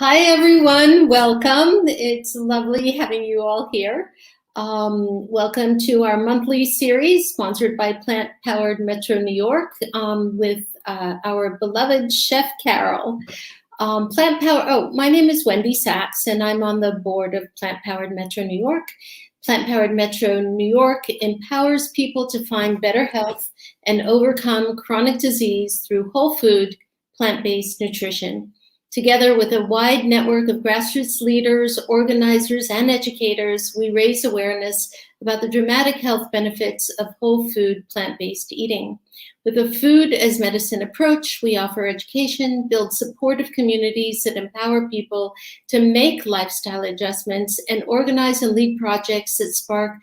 Hi, everyone. Welcome. It's lovely having you all here. Welcome to our monthly series sponsored by Plant Powered Metro New York with our beloved chef Carole. My name is Wendy Sachs, and I'm on the board of Plant Powered Metro New York. Plant Powered Metro New York empowers people to find better health and overcome chronic disease through whole food, plant-based nutrition. Together with a wide network of grassroots leaders, organizers, and educators, we raise awareness about the dramatic health benefits of whole food, plant-based eating. With a food as medicine approach, we offer education, build supportive communities that empower people to make lifestyle adjustments, and organize and lead projects that spark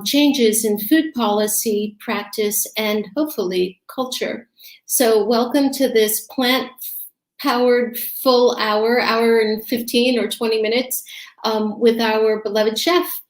changes in food policy, practice, and hopefully culture. So welcome to this plant-powered full hour and 15 or 20 minutes with our beloved chef.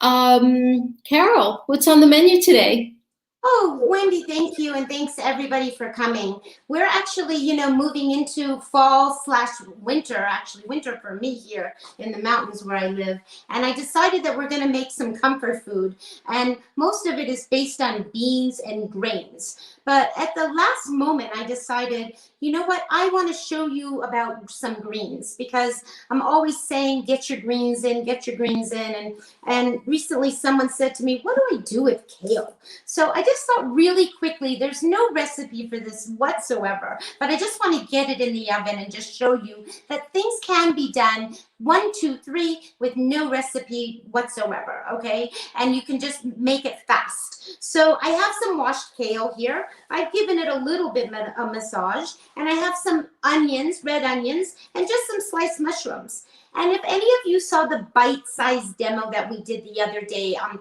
Carole, what's on the menu today? Oh, Wendy, thank you. And thanks to everybody for coming. We're actually, moving into fall/winter, actually winter for me here in the mountains where I live. And I decided that we're going to make some comfort food. And most of it is based on beans and grains. But at the last moment, I decided, you know what? I want to show you about some greens because I'm always saying, get your greens in, get your greens in. And recently someone said to me, what do I do with kale? So I just thought really quickly, there's no recipe for this whatsoever, but I just want to get it in the oven and just show you that things can be done 1, 2, 3 with no recipe whatsoever, okay? And you can just make it fast. So I have some washed kale here. I've given it a little bit of a massage, and I have some onions, red onions, and just some sliced mushrooms. And if any of you saw the bite-sized demo that we did the other day on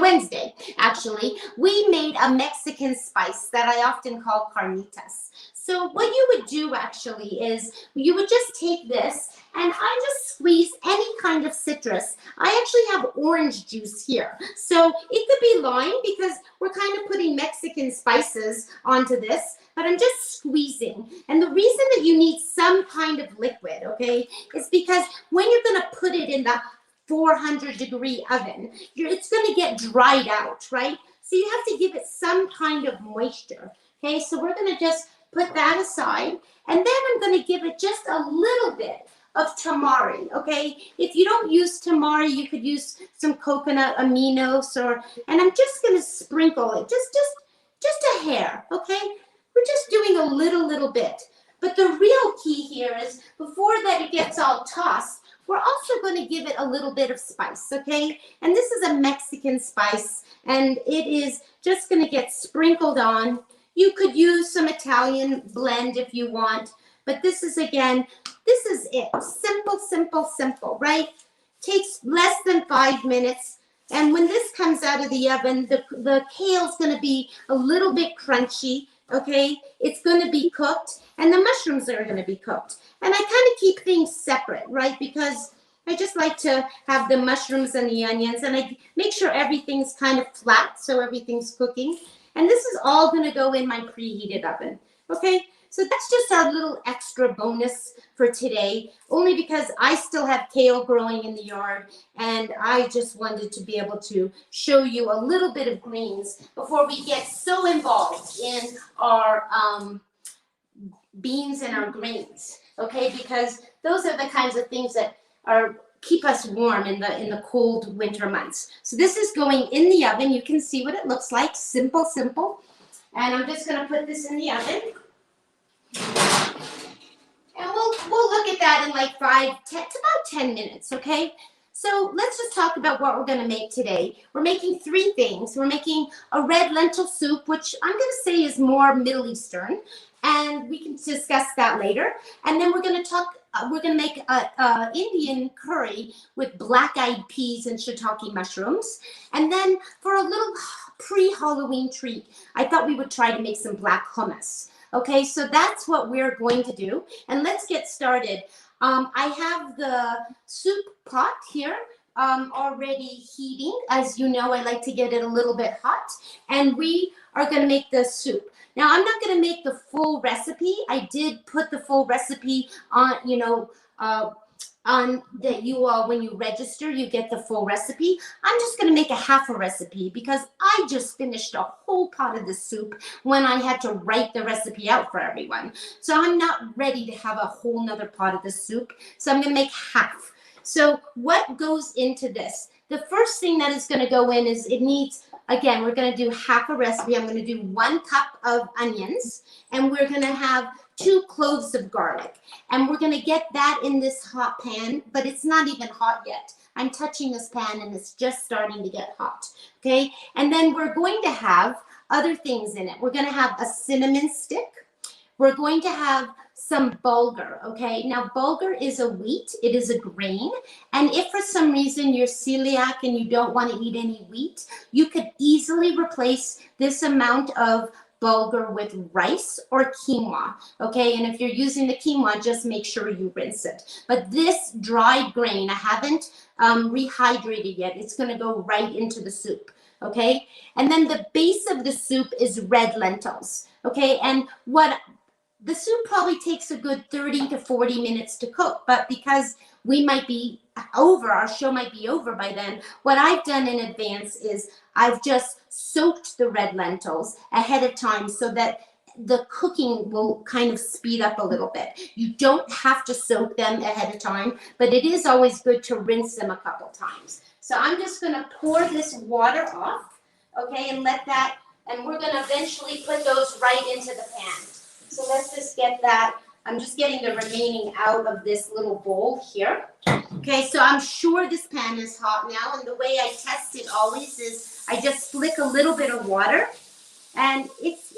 Wednesday, actually, we made a Mexican spice that I often call carnitas. So what you would do actually is you would just take this and I just squeeze any kind of citrus. I actually have orange juice here. So it could be lime because we're kind of putting Mexican spices onto this, but I'm just squeezing. And the reason that you need some kind of liquid, okay, is because when you're going to put it in the 400-degree oven, it's going to get dried out, right? So you have to give it some kind of moisture, okay? So we're going to just put that aside, and then I'm going to give it just a little bit of tamari, okay? If you don't use tamari, you could use some coconut aminos, and I'm just going to sprinkle it, just a hair, okay? We're just doing a little bit. But the real key here is before that it gets all tossed, we're also going to give it a little bit of spice, okay? And this is a Mexican spice, and it is just going to get sprinkled on. You could use some Italian blend if you want, but this is it. Simple, right? Takes less than 5 minutes. And when this comes out of the oven, the kale's going to be a little bit crunchy, okay? It's going to be cooked, and the mushrooms are going to be cooked. And I kind of keep things separate, right? Because I just like to have the mushrooms and the onions, and I make sure everything's kind of flat so everything's cooking. And this is all going to go in my preheated oven, okay? So that's just our little extra bonus for today, only because I still have kale growing in the yard, and I just wanted to be able to show you a little bit of greens before we get so involved in our beans and our grains, okay? Because those are the kinds of things that keep us warm in the cold winter months. So this is going in the oven. You can see what it looks like. Simple. And I'm just going to put this in the oven. And we'll look at that in like about 10 minutes, okay? So let's just talk about what we're going to make today. We're making 3 things. We're making a red lentil soup, which I'm going to say is more Middle Eastern, and we can discuss that later. And then we're going to make a Indian curry with black-eyed peas and shiitake mushrooms. And then for a little pre-Halloween treat, I thought we would try to make some black hummus. Okay, so that's what we're going to do. And let's get started. I have the soup pot here already heating. As you know, I like to get it a little bit hot. And we are going to make the soup. Now, I'm not going to make the full recipe. I did put the full recipe on, on that you all, when you register, you get the full recipe. I'm just going to make a half a recipe because I just finished a whole pot of the soup when I had to write the recipe out for everyone. So I'm not ready to have a whole nother pot of the soup. So I'm going to make half. So what goes into this? The first thing that is going to go in is it needs, again, we're going to do half a recipe. I'm going to do 1 cup of onions, and we're going to have 2 cloves of garlic. And we're going to get that in this hot pan, but it's not even hot yet. I'm touching this pan and it's just starting to get hot. Okay. And then we're going to have other things in it. We're going to have a cinnamon stick. We're going to have some bulgur, okay? Now, bulgur is a wheat. It is a grain. And if for some reason you're celiac and you don't want to eat any wheat, you could easily replace this amount of bulgur with rice or quinoa, okay? And if you're using the quinoa, just make sure you rinse it. But this dried grain, I haven't rehydrated yet. It's going to go right into the soup, okay? And then the base of the soup is red lentils, okay? And what the soup probably takes a good 30 to 40 minutes to cook, but because we might be over, our show might be over by then, what I've done in advance is I've just soaked the red lentils ahead of time so that the cooking will kind of speed up a little bit. You don't have to soak them ahead of time, but it is always good to rinse them a couple times. So I'm just going to pour this water off, okay, and let that, and we're going to eventually put those right into the pan. So let's just get that. I'm just getting the remaining out of this little bowl here. Okay, so I'm sure this pan is hot now, and the way I test it always is I just flick a little bit of water, and it's,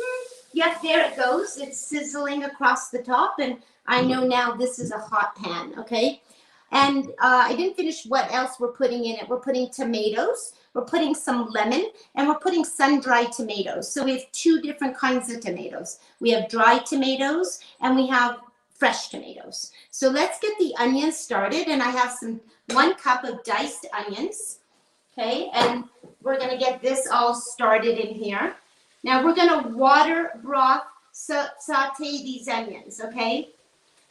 yep, there it goes. It's sizzling across the top, and I know now this is a hot pan, okay? And I didn't finish what else we're putting in it. We're putting tomatoes, we're putting some lemon, and we're putting sun-dried tomatoes. So we have 2 different kinds of tomatoes. We have dried tomatoes, and we have fresh tomatoes. So let's get the onions started, and I have 1 cup of diced onions, okay? And we're gonna get this all started in here. Now we're gonna water, broth, saute these onions, okay?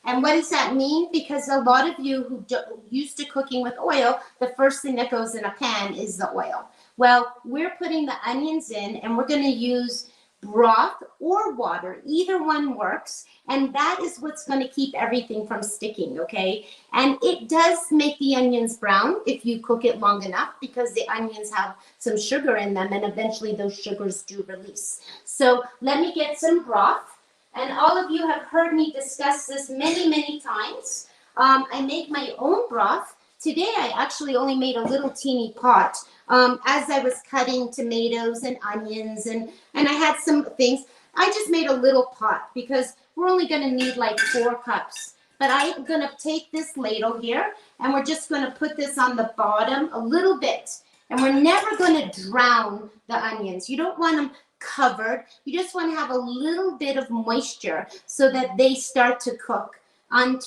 And what does that mean? Because a lot of you who used to cooking with oil, the first thing that goes in a pan is the oil. Well, we're putting the onions in, and we're going to use broth or water. Either one works. And that is what's going to keep everything from sticking, okay? And it does make the onions brown if you cook it long enough, because the onions have some sugar in them, and eventually those sugars do release. So let me get some broth. And all of you have heard me discuss this many, many times. I make my own broth. Today, I actually only made a little teeny pot as I was cutting tomatoes and onions, and I had some things. I just made a little pot because we're only going to need like 4 cups. But I'm going to take this ladle here, and we're just going to put this on the bottom a little bit. And we're never going to drown the onions. You don't want them covered. You just want to have a little bit of moisture so that they start to cook, and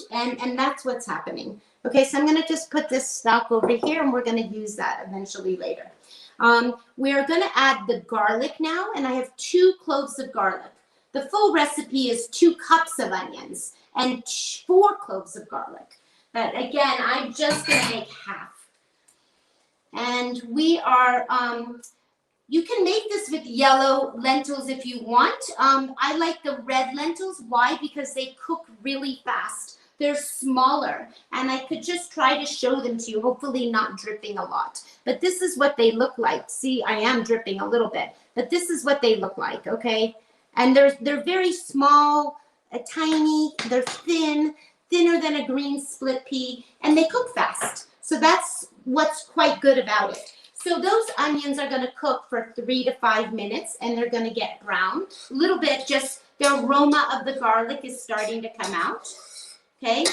that's what's happening. Okay, so I'm going to just put this stock over here, and we're going to use that eventually later. We're going to add the garlic now, and I have 2 cloves of garlic. The full recipe is 2 cups of onions and 4 cloves of garlic, but again, I'm just going to make half. And we are you can make this with yellow lentils if you want. I like the red lentils. Why? Because they cook really fast. They're smaller, and I could just try to show them to you, hopefully not dripping a lot. But this is what they look like. See, I am dripping a little bit, but this is what they look like, okay? And they're very small, tiny, they're thin, thinner than a green split pea, and they cook fast. So that's what's quite good about it. So those onions are going to cook for 3 to 5 minutes, and they're going to get brown. A little bit, just the aroma of the garlic is starting to come out, okay?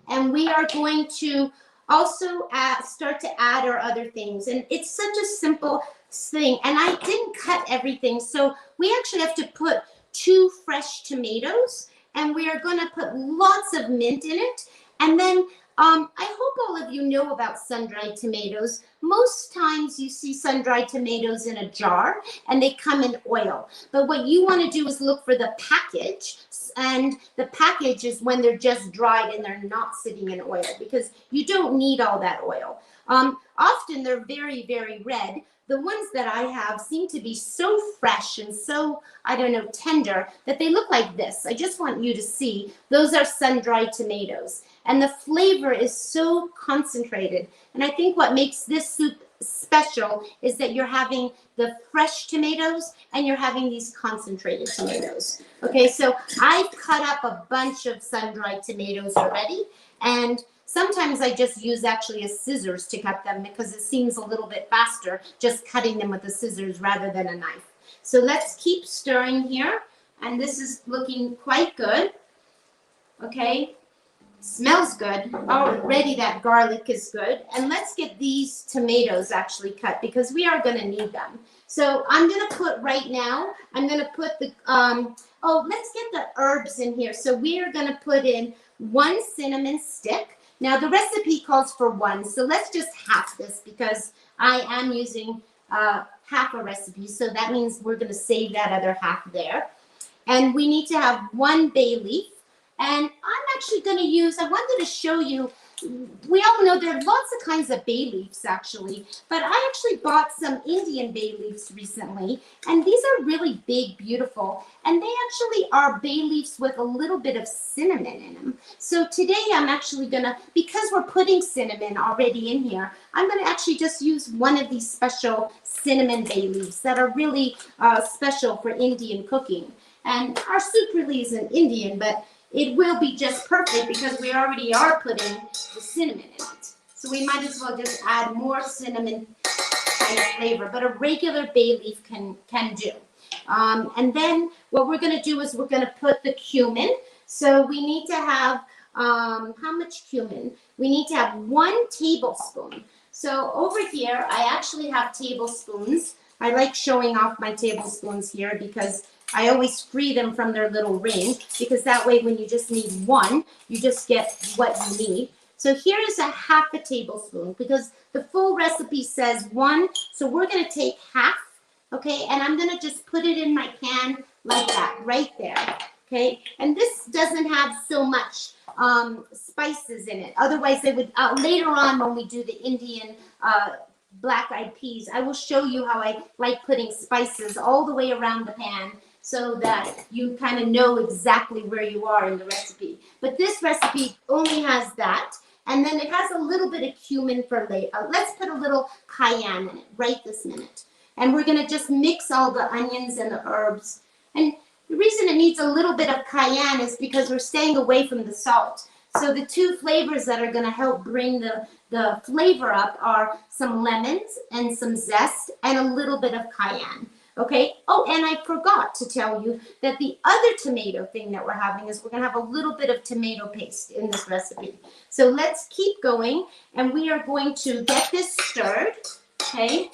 And we are going to also start to add our other things. And it's such a simple thing. And I didn't cut everything, so we actually have to put 2 fresh tomatoes, and we are going to put lots of mint in it. And then I hope all of you know about sun-dried tomatoes. Most times you see sun-dried tomatoes in a jar and they come in oil. But what you want to do is look for the package, and the package is when they're just dried and they're not sitting in oil, because you don't need all that oil. Often they're very, very red. The ones that I have seem to be so fresh and so, I don't know, tender that they look like this. I just want you to see. Those are sun-dried tomatoes. And the flavor is so concentrated. And I think what makes this soup special is that you're having the fresh tomatoes and you're having these concentrated tomatoes. Okay, so I've cut up a bunch of sun-dried tomatoes already. And sometimes I just use actually a scissors to cut them because it seems a little bit faster just cutting them with the scissors rather than a knife. So let's keep stirring here. And this is looking quite good. Okay, smells good. Already that garlic is good. And let's get these tomatoes actually cut because we are going to need them. So I'm going to put right now, I'm going to put the, let's get the herbs in here. So we are going to put in 1 cinnamon stick. Now the recipe calls for 1, so let's just half this because I am using half a recipe. So that means we're going to save that other half there. And we need to have 1 bay leaf. And I'm actually going to use, I wanted to show you, we all know there are lots of kinds of bay leaves actually, but I actually bought some Indian bay leaves recently, and these are really big, beautiful, and they actually are bay leaves with a little bit of cinnamon in them. So today I'm actually going to, because we're putting cinnamon already in here, I'm going to actually just use one of these special cinnamon bay leaves that are really special for Indian cooking. And our soup really isn't Indian, but it will be just perfect because we already are putting the cinnamon in it. So we might as well just add more cinnamon kind of flavor, but a regular bay leaf can do. And then what we're going to do is we're going to put the cumin. So we need to have, how much cumin? We need to have 1 tablespoon. So over here, I actually have tablespoons. I like showing off my tablespoons here because I always free them from their little ring, because that way when you just need 1, you just get what you need. So here is a half a tablespoon because the full recipe says 1. So we're going to take half, okay, and I'm going to just put it in my pan like that, right there, okay. And this doesn't have so much spices in it. Otherwise, they would, later on when we do the Indian black-eyed peas, I will show you how I like putting spices all the way around the pan, so that you kind of know exactly where you are in the recipe. But this recipe only has that. And then it has a little bit of cumin for later. Let's put a little cayenne in it right this minute. And we're going to just mix all the onions and the herbs. And the reason it needs a little bit of cayenne is because we're staying away from the salt. So the 2 flavors that are going to help bring the flavor up are some lemons and some zest and a little bit of cayenne. Okay. Oh, and I forgot to tell you that the other tomato thing that we're having is we're going to have a little bit of tomato paste in this recipe. So let's keep going, and we are going to get this stirred. Okay.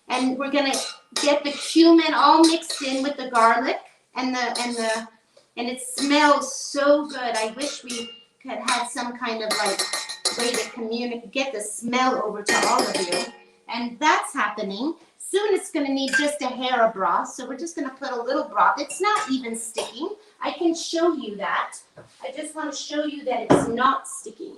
And we're going to get the cumin all mixed in with the garlic and it smells so good. I wish we could have some kind of like way to get the smell over to all of you. And that's happening. Soon it's going to need just a hair of broth. So we're just going to put a little broth. It's not even sticking. I can show you that. I just want to show you that it's not sticking.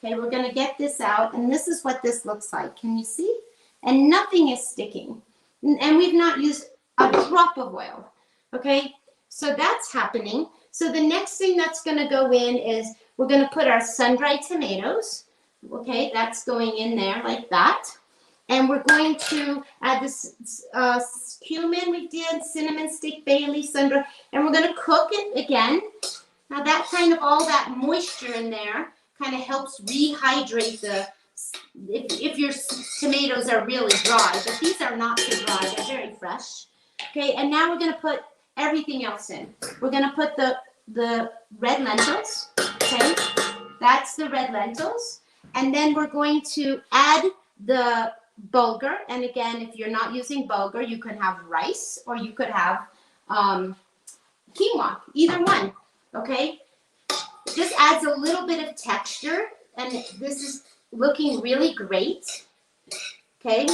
Okay, we're going to get this out. And this is what this looks like. Can you see? And nothing is sticking. And we've not used a drop of oil. Okay, so that's happening. So the next thing that's going to go in is we're going to put our sun-dried tomatoes. Okay, that's going in there like that. And we're going to add this cumin we did, cinnamon stick, bay leaf, sun-dried, and we're going to cook it again. Now that kind of, all that moisture in there kind of helps rehydrate the, if your tomatoes are really dry, but these are not too dry, they're very fresh. Okay, and now we're going to put everything else in. We're going to put the red lentils, okay, that's the red lentils. And then we're going to add the bulgur, and again, if you're not using bulgur, you could have rice or you could have quinoa, either one, okay? It just adds a little bit of texture and this is looking really great. Okay.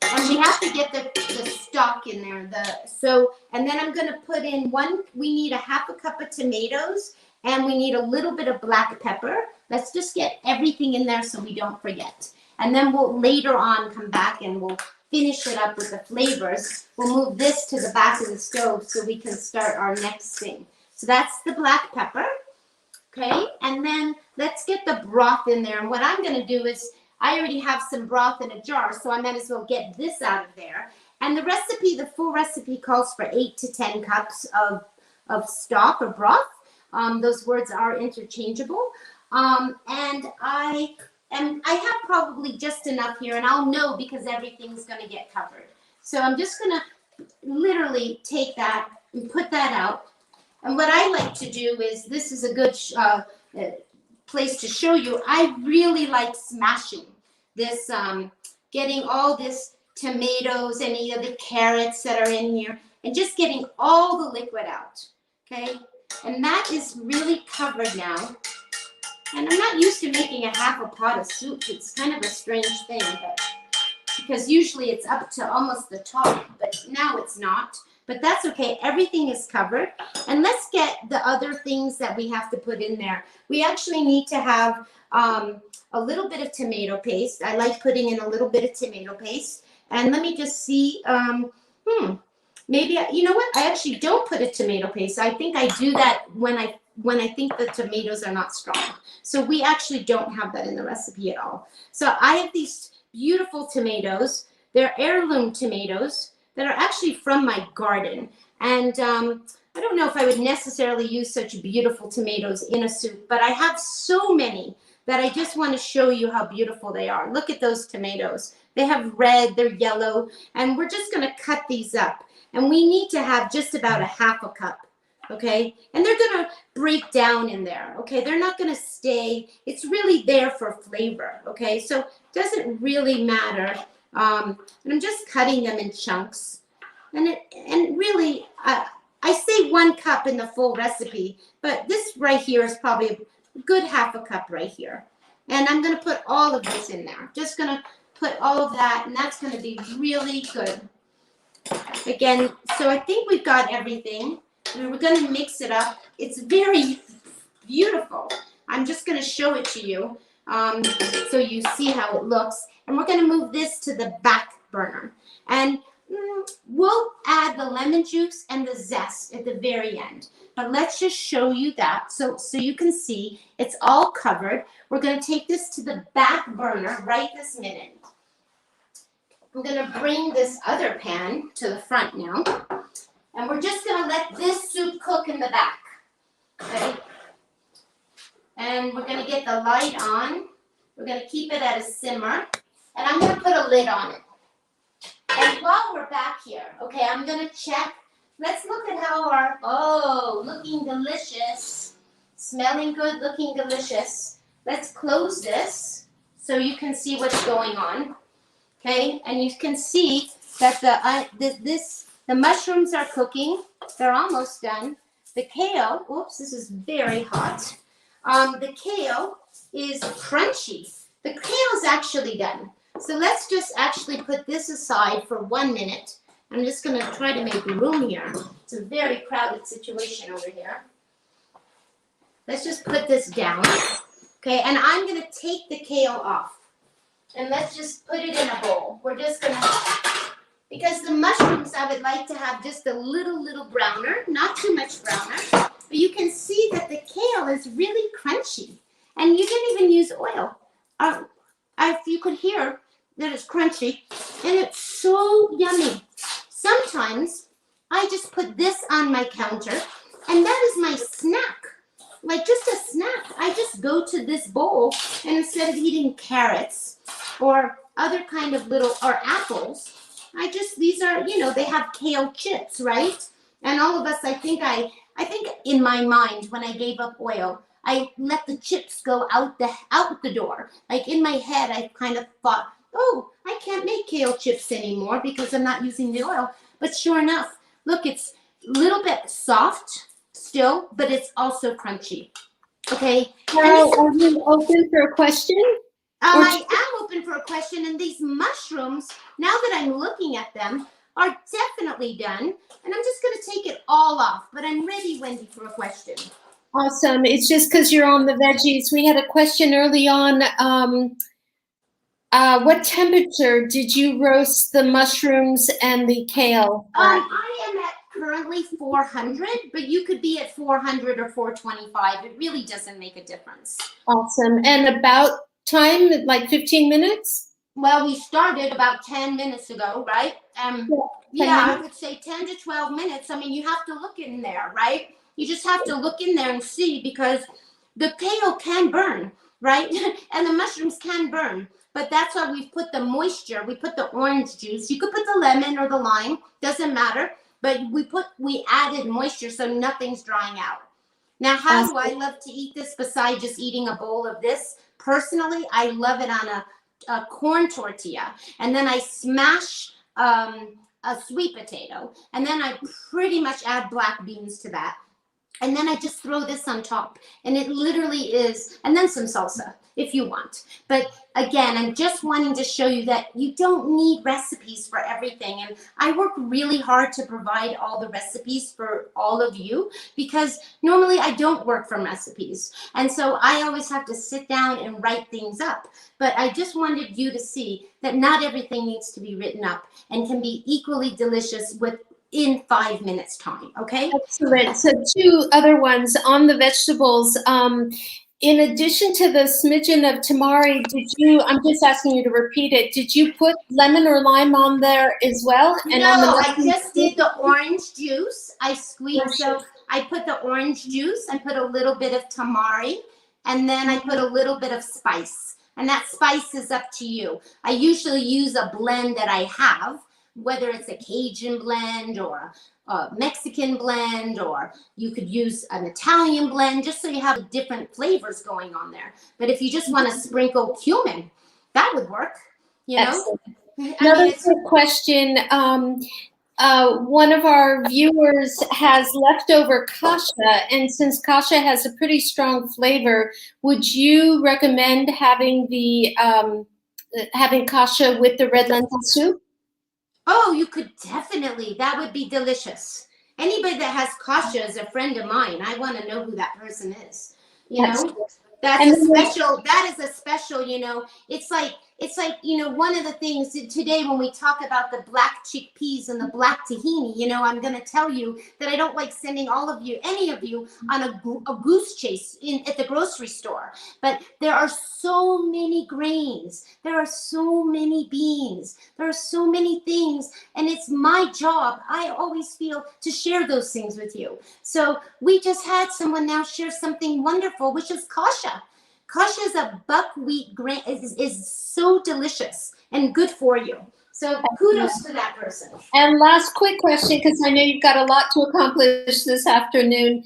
And we have to get the stock in there. And then I'm going to put in we need a half a cup of tomatoes, and we need a little bit of black pepper. Let's just get everything in there so we don't forget. And then we'll later on come back and we'll finish it up with the flavors. We'll move this to the back of the stove so we can start our next thing. So that's the black pepper. Okay, and then let's get the broth in there. And what I'm going to do is, I already have some broth in a jar, so I might as well get this out of there. And the full recipe calls for 8 to 10 cups of stock or broth. Those words are interchangeable. And I have probably just enough here, and I'll know because everything's going to get covered. So I'm just going to literally take that and put that out. And what I like to do is, this is a good place to show you, I really like smashing this, getting all this tomatoes, any of the carrots that are in here, and just getting all the liquid out, okay? And that is really covered now. And I'm not used to making a half a pot of soup. It's kind of a strange thing, because usually it's up to almost the top, but now it's not. But that's okay, everything is covered. And let's get the other things that we have to put in there. We actually need to have a little bit of tomato paste. I like putting in a little bit of tomato paste. And let me just see, maybe, you know what? I actually don't put a tomato paste. I think I do that when I think the tomatoes are not strong. So we actually don't have that in the recipe at all. So I have these beautiful tomatoes. They're heirloom tomatoes that are actually from my garden. And I don't know if I would necessarily use such beautiful tomatoes in a soup, but I have so many that I just want to show you how beautiful they are. Look at those tomatoes. They have red, they're yellow, and we're just going to cut these up. And we need to have just about a half a cup, okay? And they're going to break down in there, okay? They're not going to stay. It's really there for flavor, okay? So it doesn't really matter. And I'm just cutting them in chunks. And really, I say 1 cup in the full recipe, but this right here is probably a good half a cup right here. And I'm going to put all of this in there. Just going to put all of that, and that's going to be really good. Again, so I think we've got everything. We're going to mix it up. It's very beautiful. I'm just going to show it to you so you see how it looks. And we're going to move this to the back burner. And we'll add the lemon juice and the zest at the very end. But let's just show you that so you can see it's all covered. We're going to take this to the back burner right this minute. I'm going to bring this other pan to the front now. And we're just going to let this soup cook in the back. Okay? And we're going to get the light on. We're going to keep it at a simmer. And I'm going to put a lid on it. And while we're back here, okay, I'm going to check. Let's look at how looking delicious. Smelling good, looking delicious. Let's close this so you can see what's going on. Okay, and you can see that the mushrooms are cooking. They're almost done. The kale, oops, this is very hot. The kale is crunchy. The kale is actually done. So let's just actually put this aside for 1 minute. I'm just going to try to make room here. It's a very crowded situation over here. Let's just put this down. Okay, and I'm going to take the kale off. And let's just put it in a bowl. We're just going to, because the mushrooms I would like to have just a little browner, not too much browner. But you can see that the kale is really crunchy. And you didn't even use oil. If you could hear that it's crunchy, and it's so yummy. Sometimes I just put this on my counter, and that is my snack. Like just a snack. I just go to this bowl, and instead of eating carrots or other kind of or apples, these are, they have kale chips, right? And all of us, I think in my mind, when I gave up oil, I let the chips go out the door. Like in my head, I kind of thought, oh, I can't make kale chips anymore because I'm not using the oil. But sure enough, look, it's a little bit soft still, but it's also crunchy. Okay. Carole, are you open for a question? I am open for a question, and these mushrooms, now that I'm looking at them, are definitely done. And I'm just going to take it all off, but I'm ready, Wendy, for a question. Awesome. It's just because you're on the veggies. We had a question early on. What temperature did you roast the mushrooms and the kale at? I am at currently 400, but you could be at 400 or 425. It really doesn't make a difference. Awesome. And about time, like 15 minutes? Well, we started about 10 minutes ago, right? I would say 10 to 12 minutes. I mean, you have to look in there, right? You just have to look in there and see, because the kale can burn, right? And the mushrooms can burn. But that's why we've put the moisture. We put the orange juice. You could put the lemon or the lime, doesn't matter. But we added moisture so nothing's drying out. Now, how do I love to eat this besides just eating a bowl of this? Personally, I love it on a corn tortilla, and then I smash a sweet potato, and then I pretty much add black beans to that. And then I just throw this on top, and it literally is, and then some salsa if you want. But again, I'm just wanting to show you that you don't need recipes for everything. And I work really hard to provide all the recipes for all of you, because normally I don't work from recipes. And so I always have to sit down and write things up. But I just wanted you to see that not everything needs to be written up and can be equally delicious in 5 minutes time. Okay. Excellent. So 2 other ones on the vegetables. In addition to the smidgen of tamari, I'm just asking you to repeat it. Did you put lemon or lime on there as well? And no, on the I just did the orange juice. I squeezed, so I put the orange juice, I put a little bit of tamari, and then I put a little bit of spice. And that spice is up to you. I usually use a blend that I have, whether it's a Cajun blend or a Mexican blend, or you could use an Italian blend, just so you have different flavors going on there. But if you just want to sprinkle cumin, that would work, you know? Excellent. Another quick question. One of our viewers has leftover kasha, and since kasha has a pretty strong flavor, would you recommend having having kasha with the red lentil soup? Oh, you could definitely. That would be delicious. Anybody that has kasha is a friend of mine. I want to know who that person is. You know, that is a special, you know, it's like, you know, one of the things today when we talk about the black chickpeas and the black tahini, you know, I'm going to tell you that I don't like sending any of you on a goose chase at the grocery store. But there are so many grains. There are so many beans. There are so many things. And it's my job, I always feel, to share those things with you. So we just had someone now share something wonderful, which is kasha. Kasha is a buckwheat grain, is so delicious and good for you. So kudos to that person. And last quick question, because I know you've got a lot to accomplish this afternoon.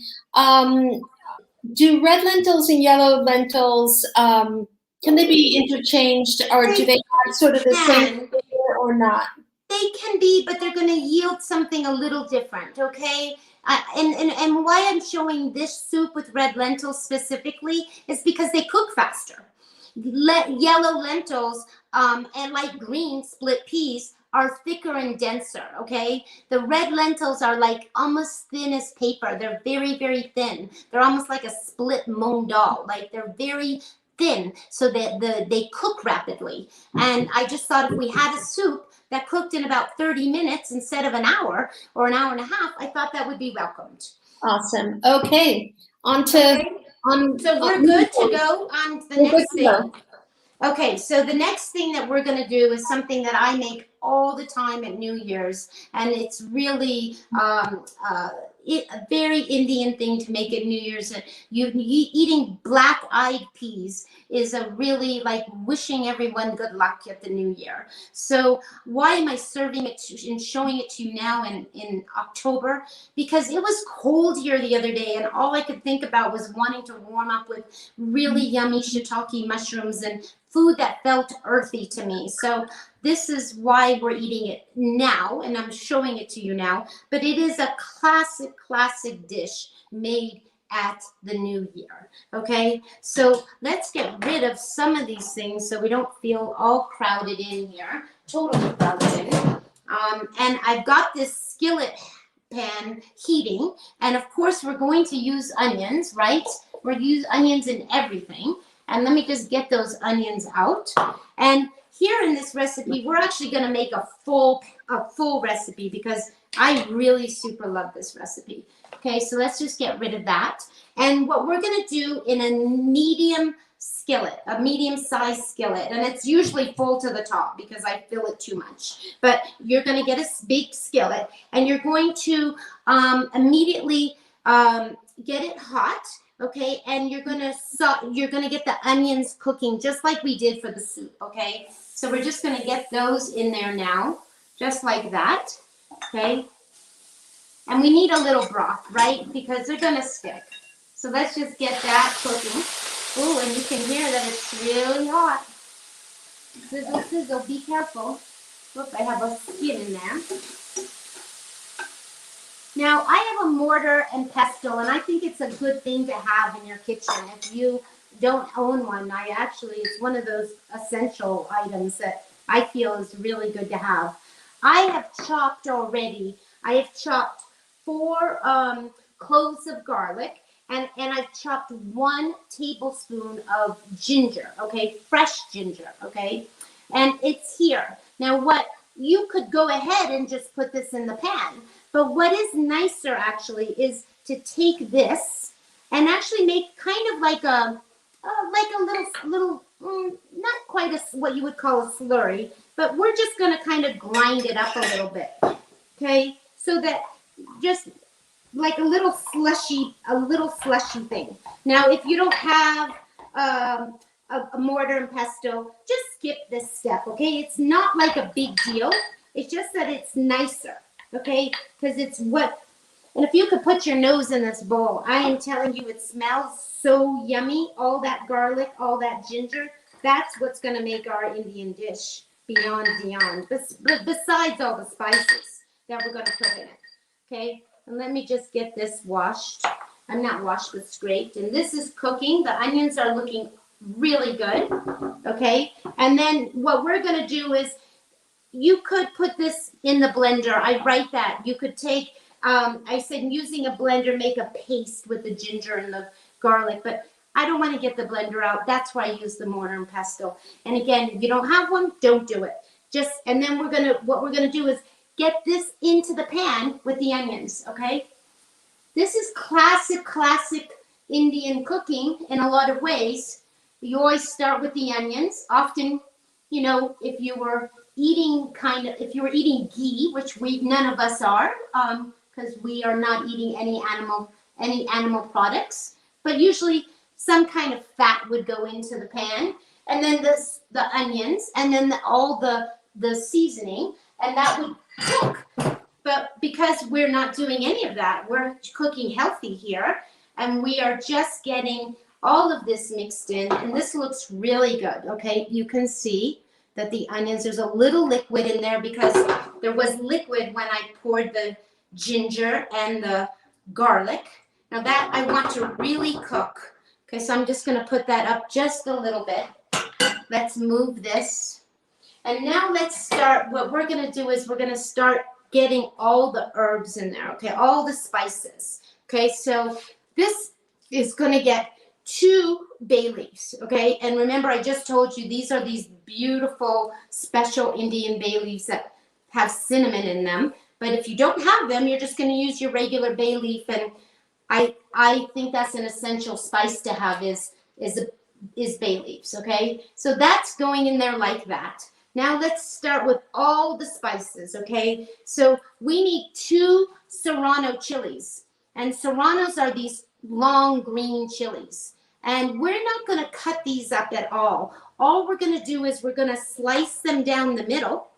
Do red lentils and yellow lentils, can they be interchanged, or do they have sort of the same flavor or not? They can be, but they're going to yield something a little different, okay? And why I'm showing this soup with red lentils specifically is because they cook faster. Yellow lentils and light green split peas are thicker and denser, okay? The red lentils are like almost thin as paper. They're very, very thin. They're almost like a split mung dal. Like they're very thin, so that they cook rapidly. And I just thought if we had a soup that cooked in about 30 minutes instead of an hour or an hour and a half, I thought that would be welcomed. Awesome. Okay. So we're good to go on the next thing. Okay, so the next thing that we're going to do is something that I make all the time at New Year's, and it's really a very Indian thing to make at New Year's. Eating black-eyed peas is a really like wishing everyone good luck at the new year. So why am I serving it and showing it to you now in October? Because it was cold here the other day, and all I could think about was wanting to warm up with really yummy shiitake mushrooms and food that felt earthy to me. So this is why we're eating it now, and I'm showing it to you now. But it is a classic dish made at the new year. Okay, so let's get rid of some of these things so we don't feel all crowded in here, totally crowded in. And I've got this skillet pan heating, and of course we're going to use onions, right? We're going to use onions in everything. And let me just get those onions out. And here in this recipe, we're actually going to make a full recipe because I really super love this recipe. Okay, so let's just get rid of that. And what we're going to do in a medium skillet, a medium-sized skillet, and it's usually full to the top because I fill it too much. But you're going to get a big skillet, and you're going to immediately get it hot. Okay, and you're gonna get the onions cooking just like we did for the soup. Okay, so we're just gonna get those in there now, just like that. Okay, and we need a little broth, right? Because they're gonna stick. So let's just get that cooking. Oh, and you can hear that it's really hot. Sizzle, sizzle. Be careful. Look, I have a skin in there. Now, I have a mortar and pestle, and I think it's a good thing to have in your kitchen. If you don't own one, it's one of those essential items that I feel is really good to have. I have chopped already. I have chopped 4 cloves of garlic, and I've chopped 1 tablespoon of ginger, okay, fresh ginger, okay, and it's here. Now, what you could go ahead and just put this in the pan. But what is nicer actually is to take this and actually make kind of like a little not quite what you would call a slurry, but we're just going to kind of grind it up a little bit. Okay, so that just like a little slushy thing. Now, if you don't have a mortar and pestle, just skip this step. Okay, it's not like a big deal. It's just that it's nicer. Okay, because it's what, and if you could put your nose in this bowl, I am telling you, it smells so yummy. All that garlic, all that ginger, that's what's going to make our Indian dish beyond. Besides all the spices that we're going to put in it. Okay, and let me just get this washed. I'm not washed, but scraped. And this is cooking. The onions are looking really good. Okay, and then what we're going to do is, you could put this in the blender. I write that. You could take, I said using a blender, make a paste with the ginger and the garlic, but I don't want to get the blender out. That's why I use the mortar and pestle. And again, if you don't have one, don't do it. And then what we're gonna do is get this into the pan with the onions, okay? This is classic Indian cooking in a lot of ways. You always start with the onions. Often, you know, if you were eating ghee, which none of us are, because we are not eating any animal products, but usually some kind of fat would go into the pan, and then the onions, and then all the seasoning, and that would cook. But because we're not doing any of that, we're cooking healthy here, and we are just getting all of this mixed in, and this looks really good. Okay, you can see that the onions, there's a little liquid in there because there was liquid when I poured the ginger and the garlic. Now that I want to really cook. Okay, so I'm just going to put that up just a little bit. Let's move this. And now let's start, what we're going to do is we're going to start getting all the herbs in there, okay, all the spices. Okay, so this is going to get 2 bay leaves, okay? And remember, I just told you these are these beautiful special Indian bay leaves that have cinnamon in them. But if you don't have them, you're just going to use your regular bay leaf. And I think that's an essential spice to have is bay leaves, okay? So that's going in there like that. Now let's start with all the spices, okay? So we need 2 serrano chilies. And serranos are these long green chilies. And we're not going to cut these up at all. All we're going to do is we're going to slice them down the middle,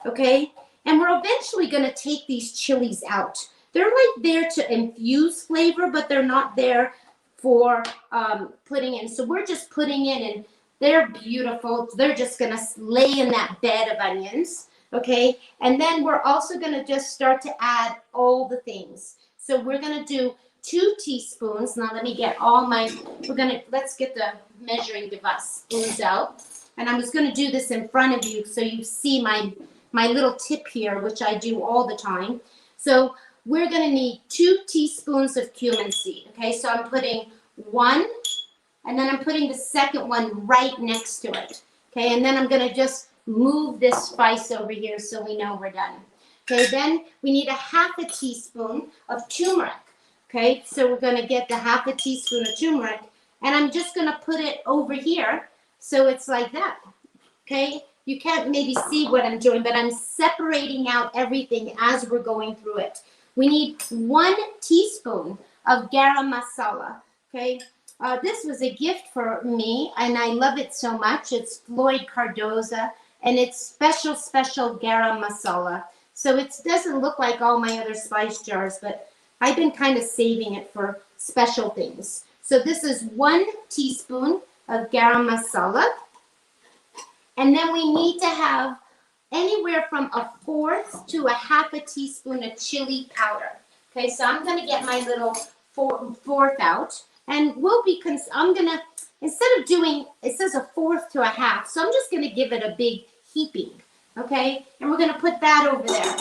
okay? And we're eventually going to take these chilies out. They're like there to infuse flavor, but they're not there for putting in. So we're just putting in, and they're beautiful. They're just going to lay in that bed of onions, okay? And then we're also going to just start to add all the things. So we're going to do 2 teaspoons. Now let me get let's get the measuring device spoons out. And I'm just gonna do this in front of you so you see my little tip here, which I do all the time. So we're gonna need 2 teaspoons of cumin seed. Okay, so I'm putting 1, and then I'm putting the second one right next to it. Okay, and then I'm gonna just move this spice over here so we know we're done. Okay, then we need 1/2 teaspoon of turmeric. Okay, so we're gonna get the 1/2 teaspoon of turmeric, and I'm just gonna put it over here so it's like that. Okay, you can't maybe see what I'm doing, but I'm separating out everything as we're going through it. We need 1 teaspoon of Garam Masala. Okay, this was a gift for me, and I love it so much. It's Floyd Cardoza, and it's special Garam Masala. So it doesn't look like all my other spice jars, but I've been kind of saving it for special things. So this is 1 teaspoon of Garam Masala. And then we need to have anywhere from 1/4 to 1/2 teaspoon of chili powder. Okay, so I'm going to get my little fourth out. And I'm going to, instead of doing, it says 1/4 to 1/2. So I'm just going to give it a big heaping. Okay, and we're going to put that over there.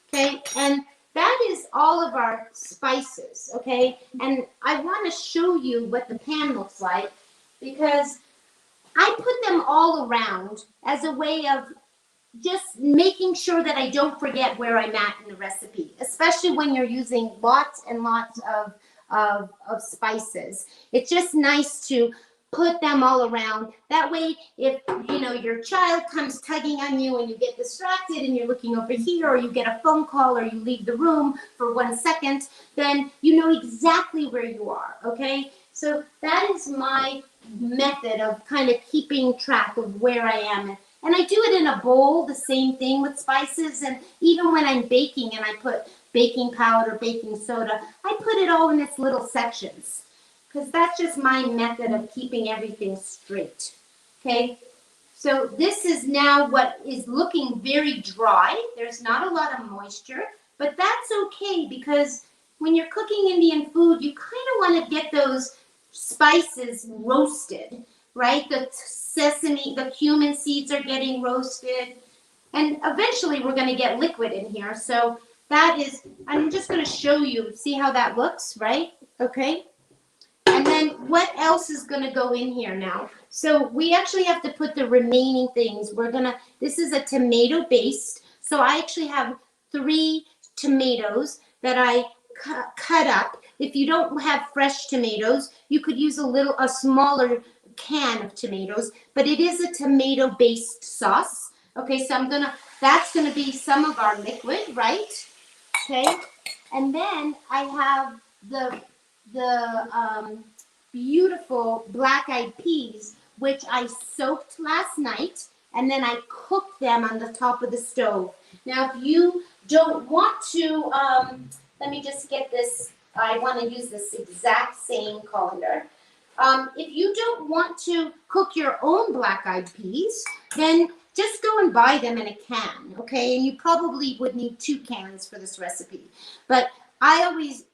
Okay, and that is all of our spices. Okay, and I want to show you what the pan looks like because I put them all around as a way of just making sure that I don't forget where I'm at in the recipe, especially when you're using lots and lots of spices. It's just nice to put them all around. That way, if your child comes tugging on you and you get distracted and you're looking over here, or you get a phone call, or you leave the room for 1 second, then you know exactly where you are, okay? So that is my method of kind of keeping track of where I am. And I do it in a bowl, the same thing with spices. And even when I'm baking and I put baking powder, baking soda, I put it all in its little sections because that's just my method of keeping everything straight. Okay, so this is now what is looking very dry. There's not a lot of moisture, but that's okay because when you're cooking Indian food, you kind of want to get those spices roasted, right? The cumin seeds are getting roasted, and eventually we're going to get liquid in here. So I'm just going to show you, see how that looks, right? Okay. And then what else is going to go in here now? So we actually have to put the remaining things. This is a tomato based. So I actually have 3 tomatoes that I cut up. If you don't have fresh tomatoes, you could use a smaller can of tomatoes, but it is a tomato based sauce. Okay, so that's gonna be some of our liquid, right? Okay, and then I have the beautiful black-eyed peas, which I soaked last night, and then I cooked them on the top of the stove. Now, if you don't want to, let me just get this. I want to use this exact same colander. If you don't want to cook your own black-eyed peas, then just go and buy them in a can, okay? And you probably would need 2 cans for this recipe. But I always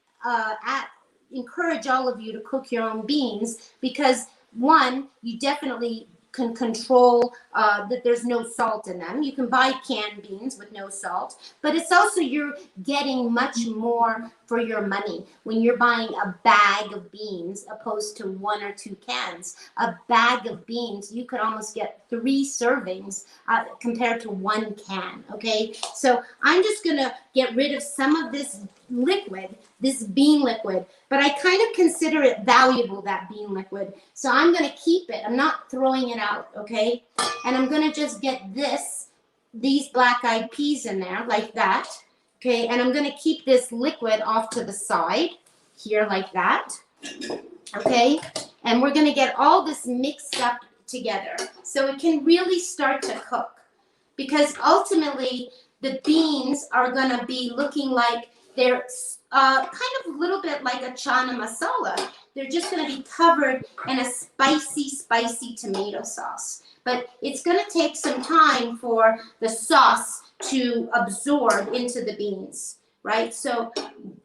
encourage all of you to cook your own beans because, 1, you definitely can control that there's no salt in them. You can buy canned beans with no salt, but it's also you're getting much more for your money when you're buying a bag of beans opposed to 1 or 2 cans. A bag of beans, you could almost get 3 servings compared to 1 can, okay? So I'm just gonna get rid of some of this liquid, this bean liquid, but I kind of consider it valuable, that bean liquid. So I'm gonna keep it. I'm not throwing it out, okay? And I'm gonna just get these black-eyed peas in there like that, okay? And I'm gonna keep this liquid off to the side here like that, okay? And we're gonna get all this mixed up together so it can really start to cook, because ultimately the beans are gonna be looking like they're kind of a little bit like a chana masala. They're just going to be covered in a spicy tomato sauce. But it's going to take some time for the sauce to absorb into the beans, right? So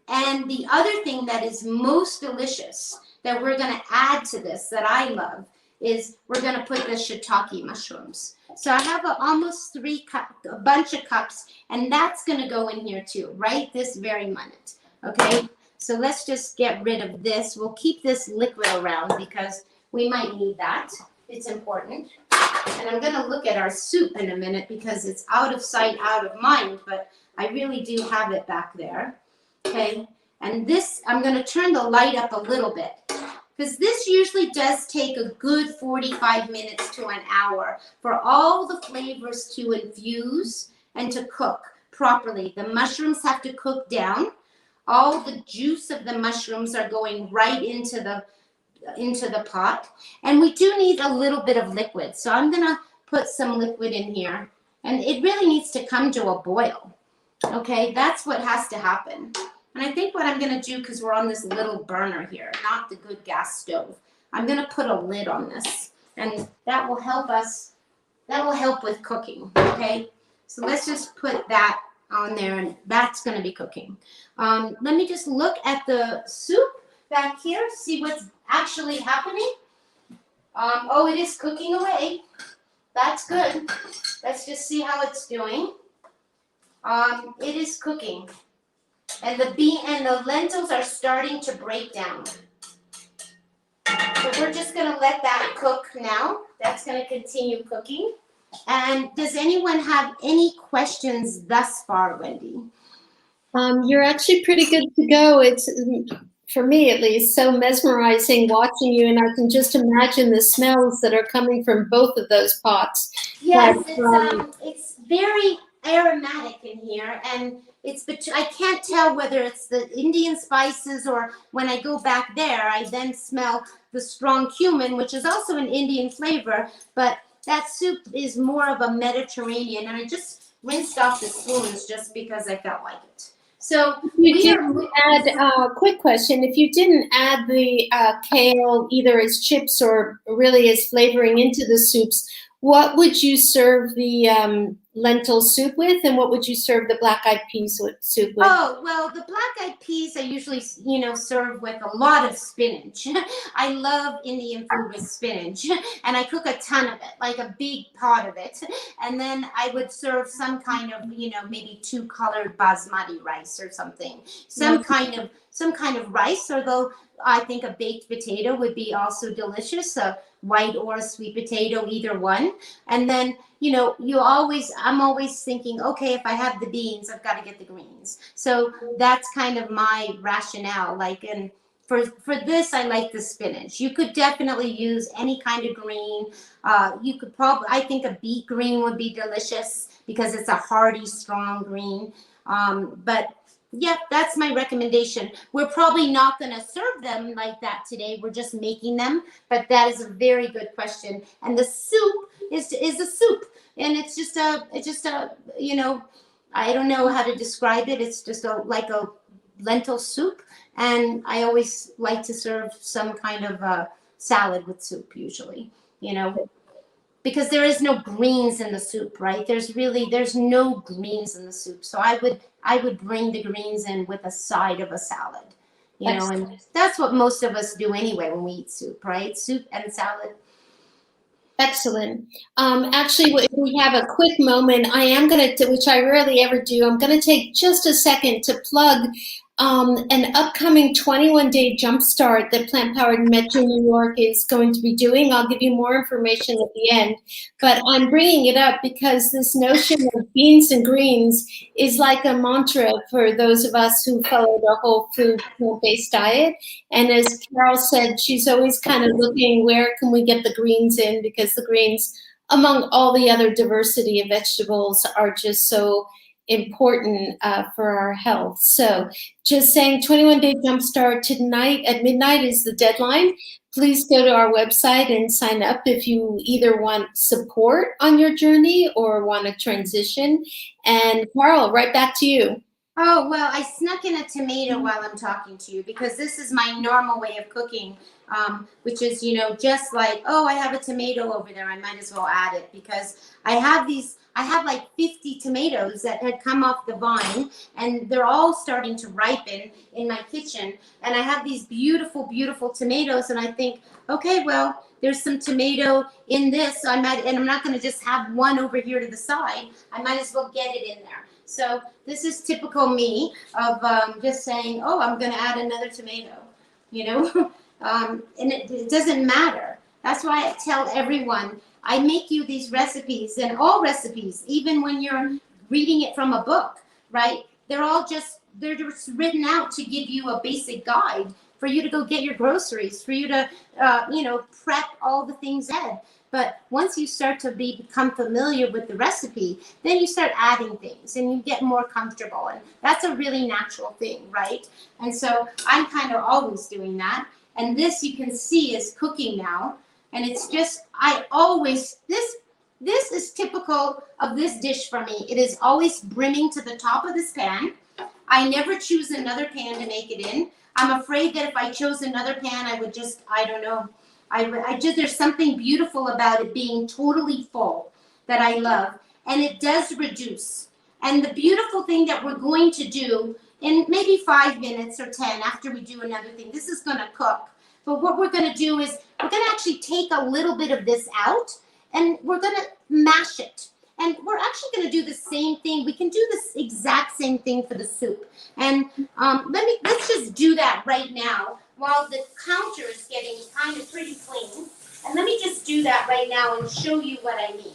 And the other thing that is most delicious that we're going to add to this that I love is we're going to put the shiitake mushrooms. So I have almost a bunch of cups, and that's going to go in here too, right this very minute. Okay, so let's just get rid of this. We'll keep this liquid around because we might need that. It's important. And I'm going to look at our soup in a minute because it's out of sight, out of mind, but I really do have it back there. Okay, and this, I'm going to turn the light up a little bit because this usually does take a good 45 minutes to an hour for all the flavors to infuse and to cook properly. The mushrooms have to cook down. All the juice of the mushrooms are going right into the pot. And we do need a little bit of liquid. So I'm going to put some liquid in here. And it really needs to come to a boil. Okay, that's what has to happen. And I think what I'm going to do, because we're on this little burner here, not the good gas stove, I'm going to put a lid on this. And that will help us, that will help with cooking, okay? So let's just put that on there, and that's going to be cooking. Let me just look at the soup back here, see what's actually happening. Oh, it is cooking away. That's good. Let's just see how it's doing. It is cooking. And the lentils are starting to break down. So we're just going to let that cook now. That's going to continue cooking. And does anyone have any questions thus far, Wendy? You're actually pretty good to go. It's, for me at least, so mesmerizing watching you, and I can just imagine the smells that are coming from both of those pots. Yes, it's very aromatic in here, and I can't tell whether it's the Indian spices or when I go back there, I then smell the strong cumin, which is also an Indian flavor, but that soup is more of a Mediterranean, and I just rinsed off the spoons just because I felt like it. So quick question, if you didn't add the kale either as chips or really as flavoring into the soups, what would you serve the lentil soup with, and what would you serve the black-eyed peas soup with? Oh, well, the black-eyed peas I usually, serve with a lot of spinach. I love Indian food with spinach, and I cook a ton of it, like a big pot of it. And then I would serve some kind of, maybe 2-colored basmati rice or something. Some kind of rice, although I think a baked potato would be also delicious, a white or a sweet potato, either one. And then, I'm always thinking, okay, if I have the beans, I've got to get the greens. So that's kind of my rationale. And for this, I like the spinach. You could definitely use any kind of green. You could I think a beet green would be delicious because it's a hearty, strong green. But yeah, that's my recommendation. We're probably not going to serve them like that today. We're just making them, but that is a very good question. And the soup is a soup, and it's just a I don't know how to describe it. It's just like a lentil soup, and I always like to serve some kind of salad with soup usually, because there is no greens in the soup, right? There's no greens in the soup. So I would bring the greens in with a side of a salad, and that's what most of us do anyway when we eat soup, right? Soup and salad. Excellent. Actually, if we have a quick moment, I am going to, which I rarely ever do, I'm going to take just a second to plug an upcoming 21-day jumpstart that Plant Powered Metro New York is going to be doing. I'll give you more information at the end, but I'm bringing it up because this notion of beans and greens is like a mantra for those of us who follow the whole food plant-based diet. And as Carole said, she's always kind of looking, where can we get the greens in, because the greens, among all the other diversity of vegetables, are just so important for our health. So just saying, 21-day jumpstart tonight at midnight is the deadline. Please go to our website and sign up if you either want support on your journey or want to transition. And Carole, right back to you. Oh, well, I snuck in a tomato while I'm talking to you because this is my normal way of cooking, which is, just like, oh, I have a tomato over there, I might as well add it, because I have these I have like 50 tomatoes that had come off the vine, and they're all starting to ripen in my kitchen. And I have these beautiful, beautiful tomatoes, and I think, okay, well, there's some tomato in this, so and I'm not going to just have one over here to the side. I might as well get it in there. So this is typical me of just saying, oh, I'm going to add another tomato, you know, and it doesn't matter. That's why I tell everyone, I make you these recipes, and all recipes, even when you're reading it from a book, right? They're just written out to give you a basic guide for you to go get your groceries, for you to, prep all the things ahead. But once you start to become familiar with the recipe, then you start adding things and you get more comfortable. And that's a really natural thing, right? And so I'm kind of always doing that. And this you can see is cooking now. And it's just, this is typical of this dish for me. It is always brimming to the top of this pan. I never choose another pan to make it in. I'm afraid that if I chose another pan, I would just, I don't know. There's something beautiful about it being totally full that I love. And it does reduce. And the beautiful thing that we're going to do in maybe 5 minutes or 10 after we do another thing, this is going to cook. But what we're going to do is we're going to actually take a little bit of this out and we're going to mash it. And we're actually going to do the same thing. We can do this exact same thing for the soup. And let's just do that right now while the counter is getting kind of pretty clean. And let me just do that right now and show you what I mean.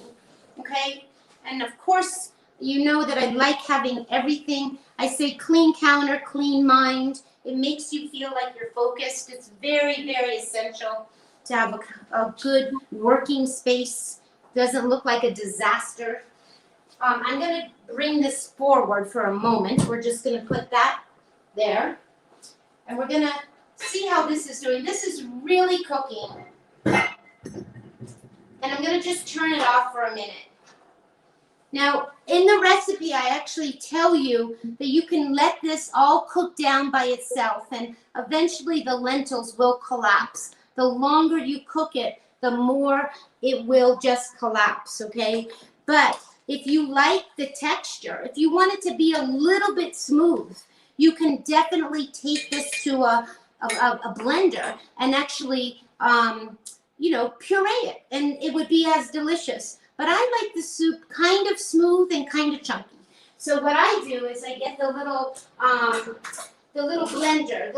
Okay? And of course, you know that I like having everything. I say clean counter, clean mind. It makes you feel like you're focused. It's very, very essential to have a good working space. Doesn't look like a disaster. I'm going to bring this forward for a moment. We're just going to put that there. And we're going to see how this is doing. This is really cooking. And I'm going to just turn it off for a minute. Now, in the recipe, I actually tell you that you can let this all cook down by itself, and eventually the lentils will collapse. The longer you cook it, the more it will just collapse, okay? But if you like the texture, if you want it to be a little bit smooth, you can definitely take this to a blender and actually, puree it, and it would be as delicious. But I like the soup kind of smooth and kind of chunky. So what I do is I get the little blender,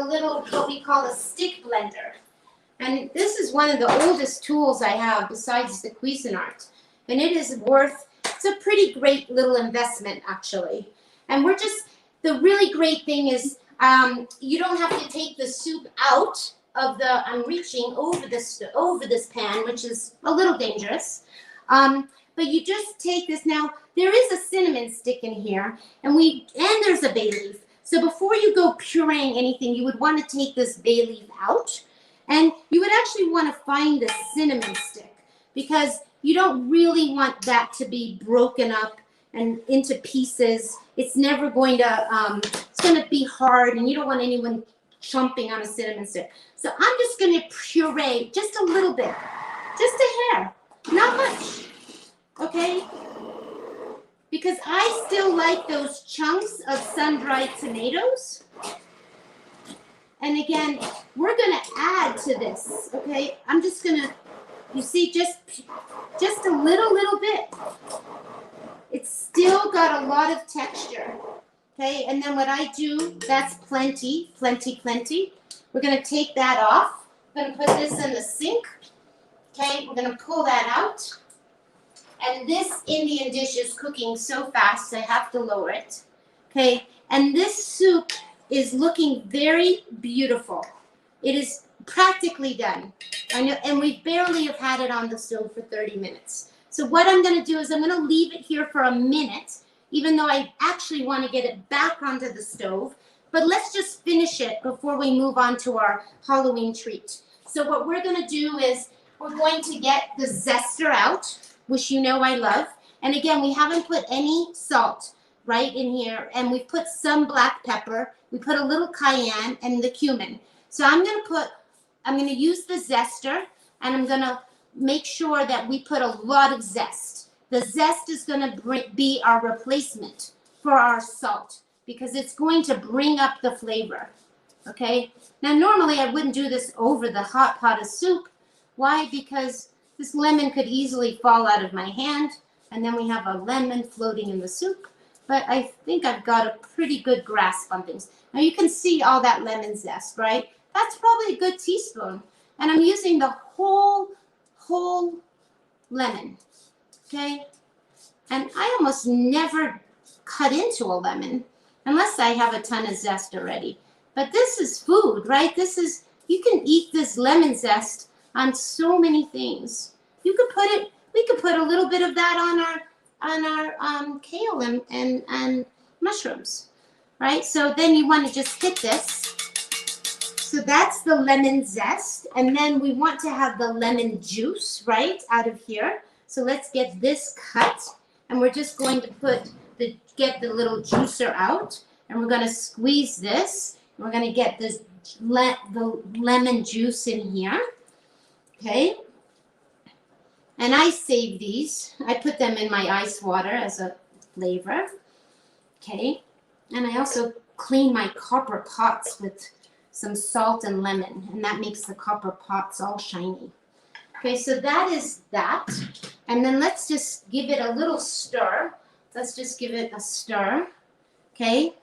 what we call a stick blender. And this is one of the oldest tools I have besides the Cuisinart. And it's a pretty great little investment actually. And the really great thing is you don't have to take the soup out of I'm reaching over this pan, which is a little dangerous. But you just take this. Now, there is a cinnamon stick in here, and there's a bay leaf. So before you go pureeing anything, you would want to take this bay leaf out, and you would actually want to find the cinnamon stick because you don't really want that to be broken up and into pieces. It's never going to, it's going to be hard, and you don't want anyone chomping on a cinnamon stick. So I'm just going to puree just a little bit, just a hair, not much. Okay, because I still like those chunks of sun-dried tomatoes. And again, we're going to add to this, okay? I'm just going to, you see, just a little bit. It's still got a lot of texture, okay? And then what I do, that's plenty. We're going to take that off. We're going to put this in the sink, okay? We're going to pull that out. And this Indian dish is cooking so fast, I have to lower it. Okay, and this soup is looking very beautiful. It is practically done. I know, and we barely have had it on the stove for 30 minutes. So what I'm going to do is I'm going to leave it here for a minute, even though I actually want to get it back onto the stove. But let's just finish it before we move on to our Halloween treat. So what we're going to do is we're going to get the zester out, which you know I love. And again, we haven't put any salt right in here. And we put some black pepper. We put a little cayenne and the cumin. So I'm going to use the zester, and I'm going to make sure that we put a lot of zest. The zest is going to be our replacement for our salt because it's going to bring up the flavor. Okay? Now, normally I wouldn't do this over the hot pot of soup. Why? Because this lemon could easily fall out of my hand, and then we have a lemon floating in the soup. But I think I've got a pretty good grasp on things. Now, you can see all that lemon zest, right? That's probably a good teaspoon. And I'm using the whole lemon, okay? And I almost never cut into a lemon unless I have a ton of zest already. But this is food, right? This is, you can eat this lemon zest on so many things. You could put it, we could put a little bit of that on our kale and mushrooms, right? So then you want to just hit this. So that's the lemon zest. And then we want to have the lemon juice, right, out of here. So let's get this cut. And we're just going to get the little juicer out. And we're going to squeeze this. And we're going to get this the lemon juice in here. Okay. And I save these. I put them in my ice water as a flavor. Okay. And I also clean my copper pots with some salt and lemon, and that makes the copper pots all shiny. Okay, so that is that. And then let's just give it a little stir. Let's just give it a stir. Okay.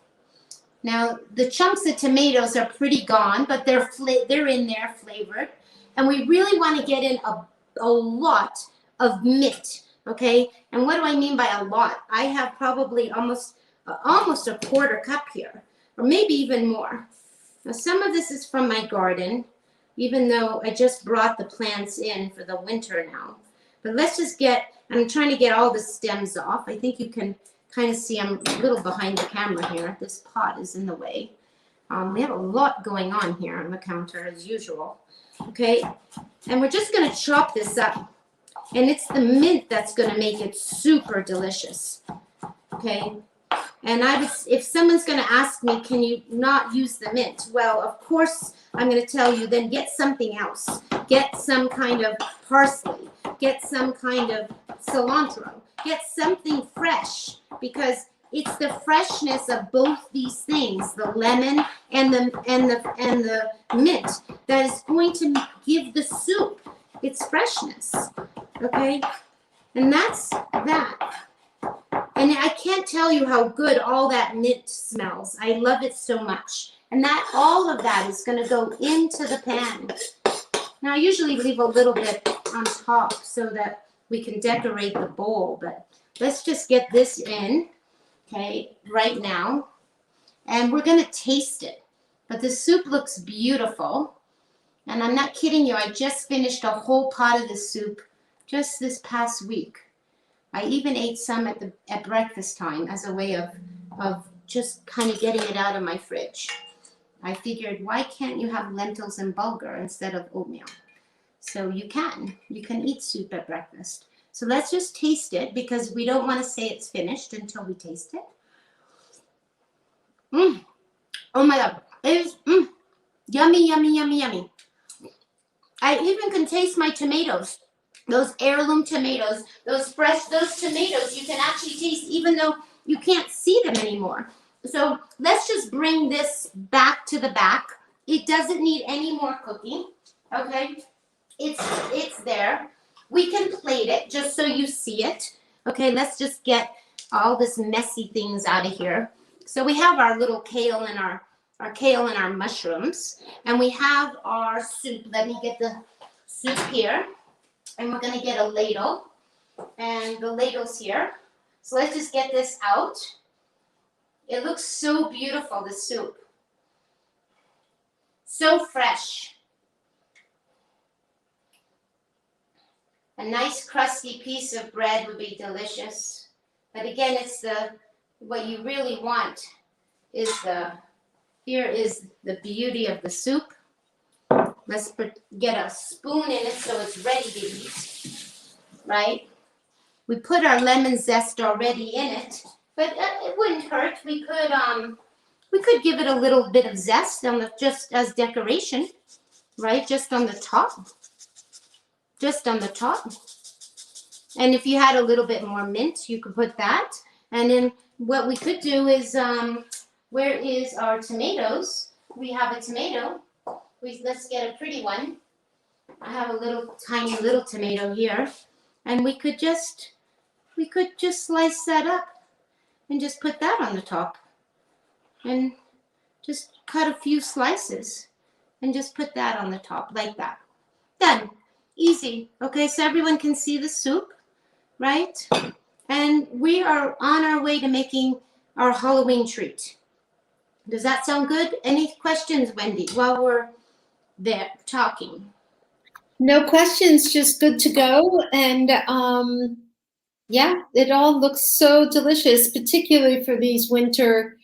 Now the chunks of tomatoes are pretty gone, but they're in there flavored. And we really want to get in a lot of mint. Okay. And what do I mean by a lot? I have probably almost a quarter cup here, or maybe even more. Now, some of this is from my garden, even though I just brought the plants in for the winter now. But let's just I'm trying to get all the stems off. I think you can kind of see I'm a little behind the camera here. This pot is in the way. We have a lot going on here on the counter as usual. Okay, and we're just going to chop this up. And it's the mint that's going to make it super delicious. Okay. And if someone's going to ask me, can you not use the mint? Well, of course, I'm going to tell you, then get something else. Get some kind of parsley. Get some kind of cilantro. Get something fresh, because it's the freshness of both these things, the lemon and the mint, that is going to give the soup its freshness. Okay? And that's that. And I can't tell you how good all that mint smells. I love it so much. And all of that is going to go into the pan. Now, I usually leave a little bit on top so that we can decorate the bowl. But let's just get this in, okay, right now. And we're going to taste it. But the soup looks beautiful. And I'm not kidding you. I just finished a whole pot of the soup just this past week. I even ate some at breakfast time as a way of just kind of getting it out of my fridge. I figured, why can't you have lentils and bulgur instead of oatmeal? So you can eat soup at breakfast. So let's just taste it, because we don't want to say it's finished until we taste it. Oh my God, it is yummy, yummy, yummy, yummy. I even can taste my tomatoes. Those heirloom tomatoes, those tomatoes you can actually taste even though you can't see them anymore. So let's just bring this back to the back. It doesn't need any more cooking, okay? It's there. We can plate it just so you see it. Okay, let's just get all this messy things out of here. So we have our little kale and our kale and our mushrooms, and we have our soup. Let me get the soup here. And we're going to get a ladle, and the ladle's here. So let's just get this out. It looks so beautiful, the soup. So fresh. A nice crusty piece of bread would be delicious. But again, it's what you really want is here is the beauty of the soup. Let's get a spoon in it so it's ready to eat, right? We put our lemon zest already in it, but it wouldn't hurt. We could give it a little bit of zest just as decoration, right? Just on the top. Just on the top. And if you had a little bit more mint, you could put that. And then what we could do is, where is our tomatoes? We have a tomato. Let's get a pretty one. I have a little tiny little tomato here, and we could just slice that up and just put that on the top, and just cut a few slices and just put that on the top like that. Done. Easy. Okay, so everyone can see the soup, right? And we are on our way to making our Halloween treat. Does that sound good? Any questions, Wendy, while we're there talking? No questions, just good to go. And yeah, it all looks so delicious, particularly for these winter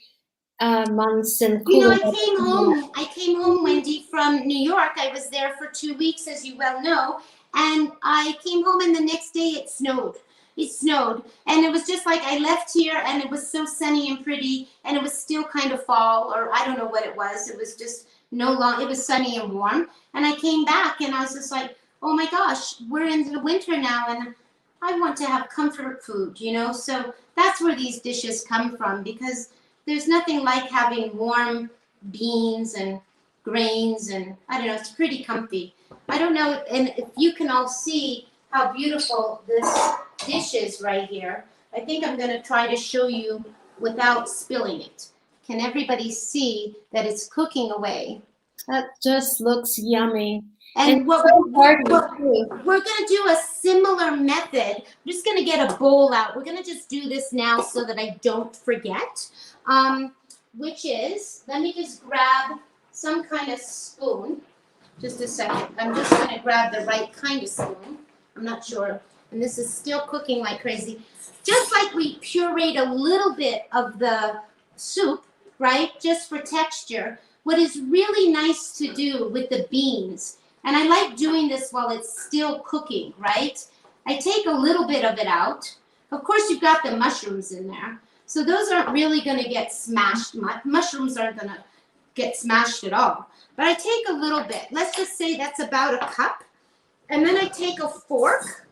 months and You know, cooler. I came home, Wendy, from New York. I was there for 2 weeks, as you well know. And I came home, and the next day it snowed. It snowed. And it was just like I left here, and it was so sunny and pretty, and it was still kind of fall, or I don't know what it was. It was just it was sunny and warm. And I came back, and I was just like, oh my gosh, we're into the winter now, and I want to have comfort food, you know? So that's where these dishes come from, because there's nothing like having warm beans and grains, and I don't know, it's pretty comfy. I don't know, and if you can all see how beautiful this dish is right here. I think I'm gonna try to show you without spilling it. Can everybody see that it's cooking away? That just looks yummy. And what so we're gonna do a similar method. I'm just gonna get a bowl out. We're gonna just do this now so that I don't forget. Which is, let me just grab some kind of spoon. Just a second. I'm just gonna grab the right kind of spoon. I'm not sure. And this is still cooking like crazy. Just like we pureed a little bit of the soup, right? Just for texture. What is really nice to do with the beans, and I like doing this while it's still cooking, right? I take a little bit of it out. Of course, you've got the mushrooms in there. So those aren't really going to get smashed. Mushrooms aren't going to get smashed at all. But I take a little bit. Let's just say that's about a cup. And then I take a fork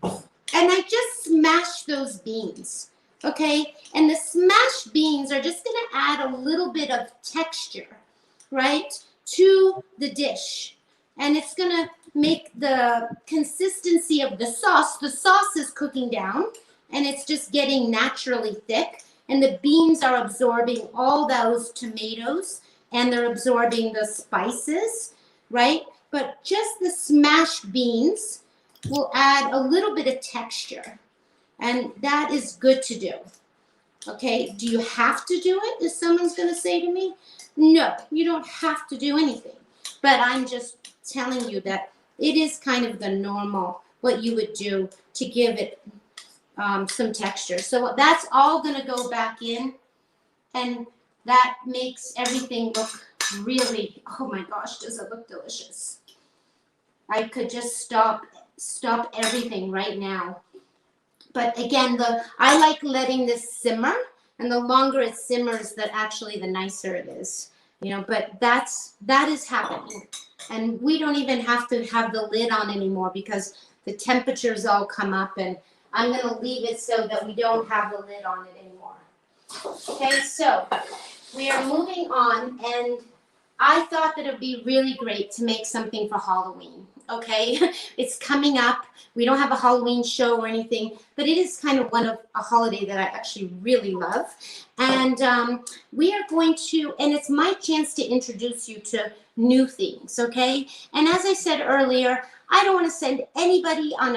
and I just smash those beans. Okay? And the smashed beans are just going to add a little bit of texture, right, to the dish. And it's going to make the consistency of the sauce. The sauce is cooking down, and it's just getting naturally thick. And the beans are absorbing all those tomatoes, and they're absorbing the spices, right? But just the smashed beans will add a little bit of texture. And that is good to do. Okay, do you have to do it? Is someone's going to say to me? No, you don't have to do anything. But I'm just telling you that it is kind of the normal, what you would do to give it some texture. So that's all going to go back in, and that makes everything look really, oh my gosh, does it look delicious. I could just stop everything right now. But again, I like letting this simmer, and the longer it simmers, the nicer it is. You know, but that is happening. And we don't even have to have the lid on anymore because the temperatures all come up, and I'm going to leave it so that we don't have the lid on it anymore. Okay, so we are moving on, and I thought that it would be really great to make something for Halloween. Okay, it's coming up. We don't have a Halloween show or anything, but it is kind of a holiday that I actually really love. And we are going to, and it's my chance to introduce you to new things, okay? And as I said earlier, I don't want to send anybody on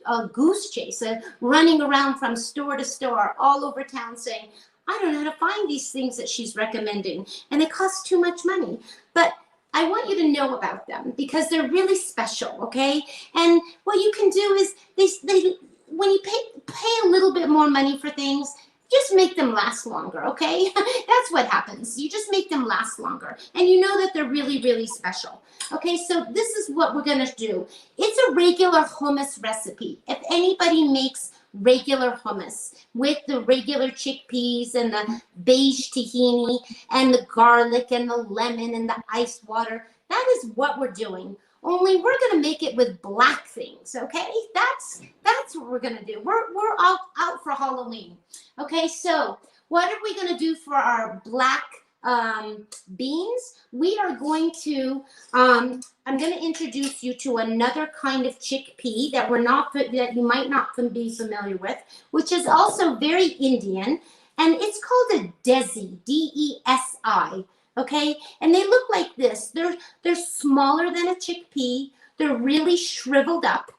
a goose chase, running around from store to store all over town saying, I don't know how to find these things that she's recommending, and it costs too much money. But I want you to know about them because they're really special, okay? And what you can do is they when you pay a little bit more money for things, just make them last longer, okay? That's what happens. You just make them last longer, and you know that they're really, really special. Okay, so this is what we're gonna do. It's a regular hummus recipe. If anybody makes regular hummus with the regular chickpeas and the beige tahini and the garlic and the lemon and the ice water, that is what we're doing. only we're going to make it with black things, okay? That's what we're going to do. We're all out for Halloween. Okay, so what are we going to do for our black beans? We are going to I'm going to introduce you to another kind of chickpea that that you might not be familiar with, which is also very Indian, and it's called a desi, D-E-S-I. Okay, and they look like this. They're smaller than a chickpea. They're really shriveled up.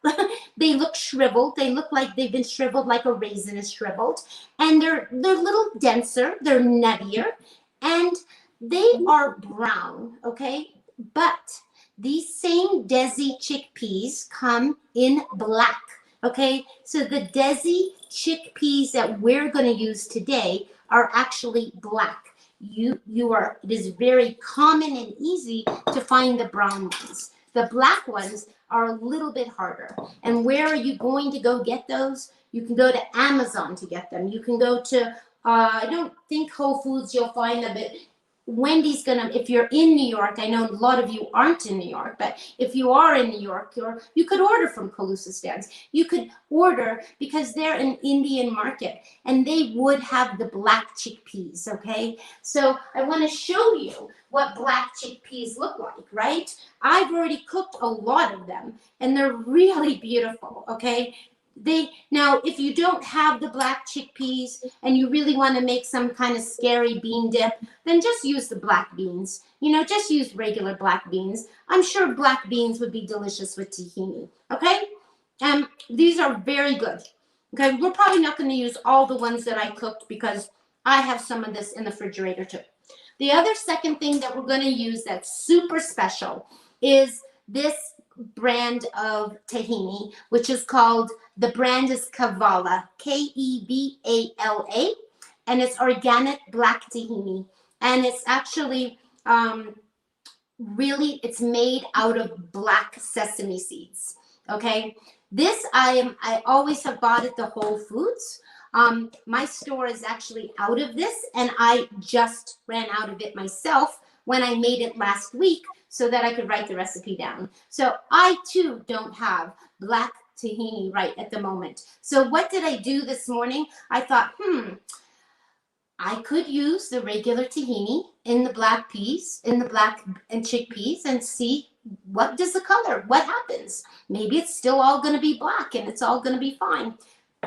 They look shriveled. They look like they've been shriveled, like a raisin is shriveled. And they're a little denser. They're nuttier, and they are brown. Okay, but these same desi chickpeas come in black. Okay, so the desi chickpeas that we're going to use today are actually black. It is very common and easy to find the brown ones. The black ones are a little bit harder. And where are you going to go get those? You can go to Amazon to get them. You can go to, I don't think Whole Foods you'll find them, but Wendy's gonna, if you're in New York, I know a lot of you aren't in New York, but if you are in New York, you could order from Calusa stands. You could order because they're an Indian market and they would have the black chickpeas, okay? So I wanna show you what black chickpeas look like, right? I've already cooked a lot of them and they're really beautiful, okay? Now, if you don't have the black chickpeas and you really want to make some kind of scary bean dip, then just use the black beans. You know, just use regular black beans. I'm sure black beans would be delicious with tahini, okay? These are very good. Okay, we're probably not going to use all the ones that I cooked because I have some of this in the refrigerator too. The other second thing that we're going to use that's super special is this brand of tahini, which is called, the brand is Kevala, K-E-V-A-L-A, and it's organic black tahini. And it's actually it's made out of black sesame seeds. Okay, this I always have bought at the Whole Foods. My store is actually out of this, and I just ran out of it myself when I made it last week so that I could write the recipe down. So I too don't have black tahini right at the moment. So what did I do this morning? I thought, I could use the regular tahini in the black peas, in the black and chickpeas, and see what does the color, what happens. Maybe it's still all going to be black and it's all going to be fine.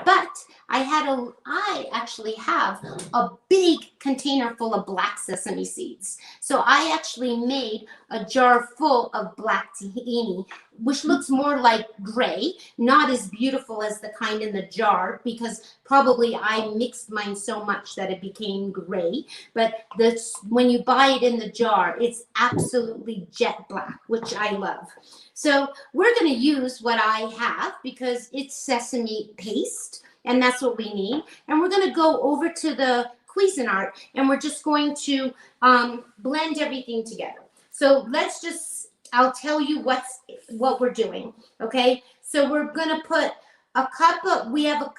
But I actually have a big container full of black sesame seeds. So I actually made a jar full of black tahini, which looks more like gray, not as beautiful as the kind in the jar, because probably I mixed mine so much that it became gray. But when you buy it in the jar, it's absolutely jet black, which I love. So we're going to use what I have because it's sesame paste, and that's what we need. And we're going to go over to the Cuisinart, and we're just going to blend everything together. So I'll tell you what we're doing, okay? So we're going to put we have